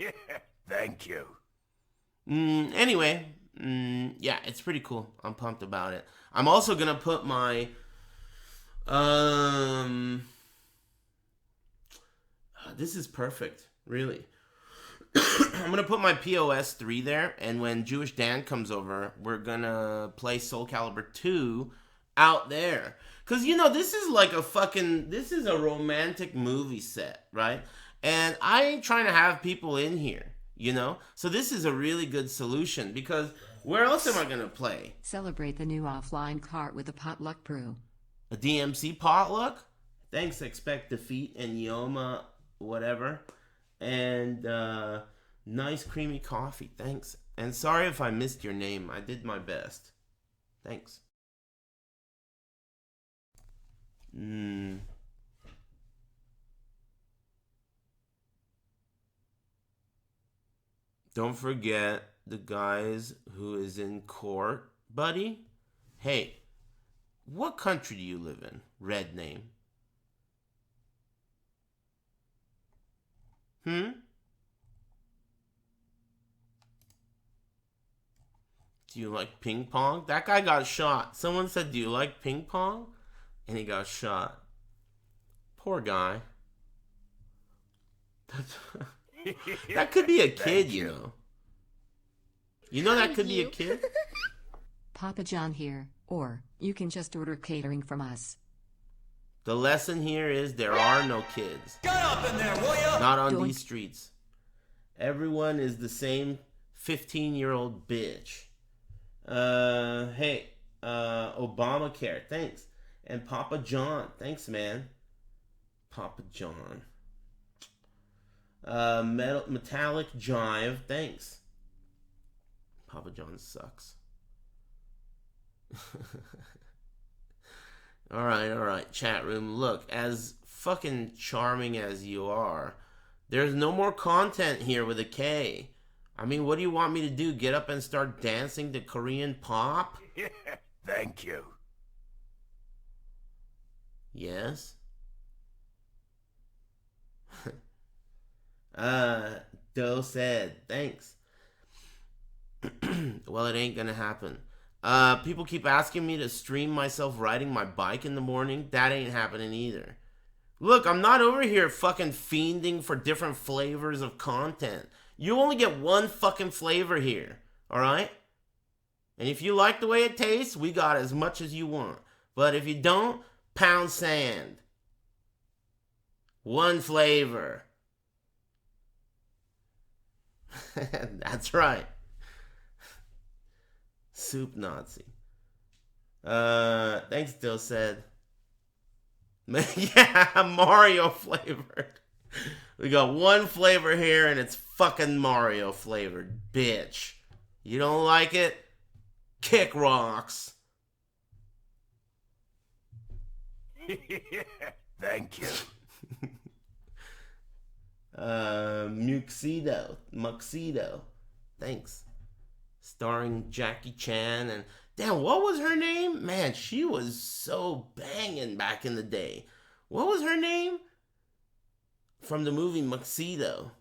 L: Thank you.
A: Anyway, yeah, it's pretty cool. I'm pumped about it. I'm also going to put my... this is perfect, really. I'm going to put my POS 3 there, and when Jewish Dan comes over, we're going to play Soul Calibur 2 out there. Because, this is like this is a romantic movie set, right? And I ain't trying to have people in here, So this is a really good solution, because where else am I going to play?
K: Celebrate the new offline cart with a potluck brew.
A: A DMC potluck? Thanks, Expect Defeat and Yoma, whatever. And nice creamy coffee. Thanks. And sorry if I missed your name. I did my best. Thanks. Don't forget the guys who is in court, buddy. Hey, what country do you live in? Red name. Do you like ping pong? That guy got shot. Someone said, do you like ping pong? And he got shot. Poor guy. That could be a kid, you know. You know that could be a kid?
K: Papa John here, or you can just order catering from us.
A: The lesson here is there are no kids. Get up in there, will ya? Not on these streets. Everyone is the same 15-year-old bitch. Hey, Obamacare, thanks. And Papa John, thanks, man. Papa John. Metallic Jive, thanks. Papa John sucks. Alright, chat room. Look, as fucking charming as you are, there's no more content here with a K. I mean, what do you want me to do? Get up and start dancing to Korean pop?
L: Thank you.
A: Yes? Doe said, thanks. Well, it ain't gonna happen. People keep asking me to stream myself riding my bike in the morning. That ain't happening either. Look, I'm not over here fucking fiending for different flavors of content. You only get one fucking flavor here, alright? And if you like the way it tastes, we got as much as you want. But if you don't, pound sand. One flavor. That's right. Soup Nazi. Thanks, Dill said. Yeah, Mario flavored. We got one flavor here and it's fucking Mario flavored, bitch. You don't like it? Kick rocks.
L: Thank you.
A: Muxido. Thanks. Starring Jackie Chan and damn, what was her name? Man, she was so banging back in the day. What was her name? From the movie Muxido.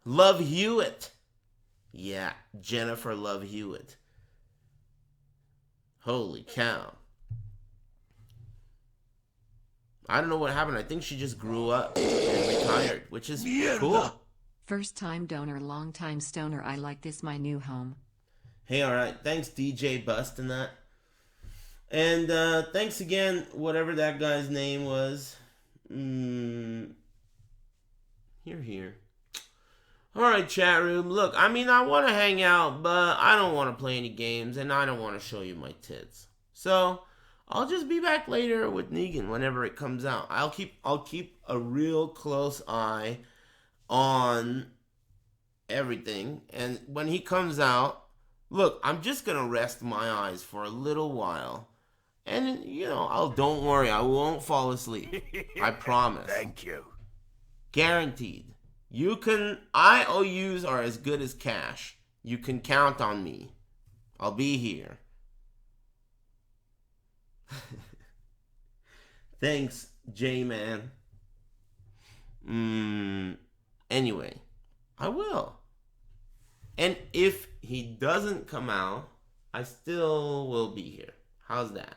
A: Love Hewitt. Yeah, Jennifer Love Hewitt. Holy cow. I don't know what happened. I think she just grew up and retired, which is cool.
K: First time donor, long time stoner. I like this, my new home.
A: Hey, alright. Thanks, DJ Bust, and that. And thanks again, whatever that guy's name was. Here. Alright, chat room. Look, I mean, I want to hang out, but I don't want to play any games, and I don't want to show you my tits. So, I'll just be back later with Negan whenever it comes out. I'll keep a real close eye on everything, and when he comes out, look, I'm just gonna rest my eyes for a little while, and don't worry, I won't fall asleep. I promise.
L: Thank you.
A: Guaranteed. IOUs are as good as cash. You can count on me. I'll be here. Thanks, J-Man. Anyway, I will. And if he doesn't come out, I still will be here. How's that?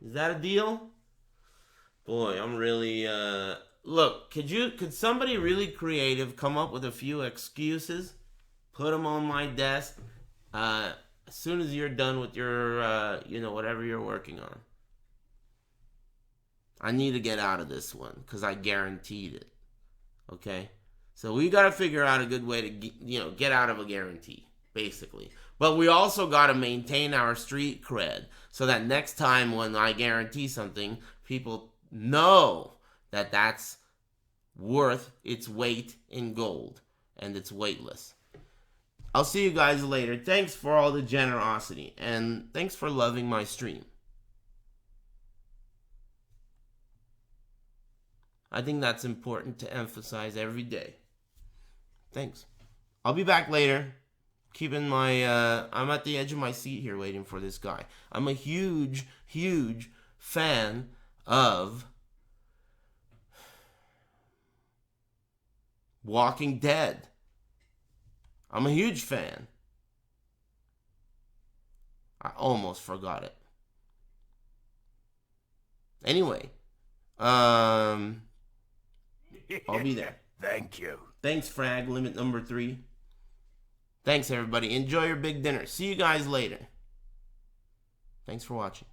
A: Is that a deal? Boy, I'm really, look, could somebody really creative come up with a few excuses? Put them on my desk, as soon as you're done with your, whatever you're working on. I need to get out of this one, because I guaranteed it. Okay? So we got to figure out a good way to, get out of a guarantee. basically. But we also got to maintain our street cred so that next time when I guarantee something, people know that that's worth its weight in gold and it's weightless. I'll see you guys later. Thanks for all the generosity and thanks for loving my stream. I think that's important to emphasize every day. Thanks. I'll be back later. Keeping my, I'm at the edge of my seat here waiting for this guy. I'm a huge, huge fan of Walking Dead. I'm a huge fan. I almost forgot it. Anyway, I'll be there.
L: Thank you.
A: Thanks, Frag, limit number 3. Thanks, everybody. Enjoy your big dinner. See you guys later. Thanks for watching.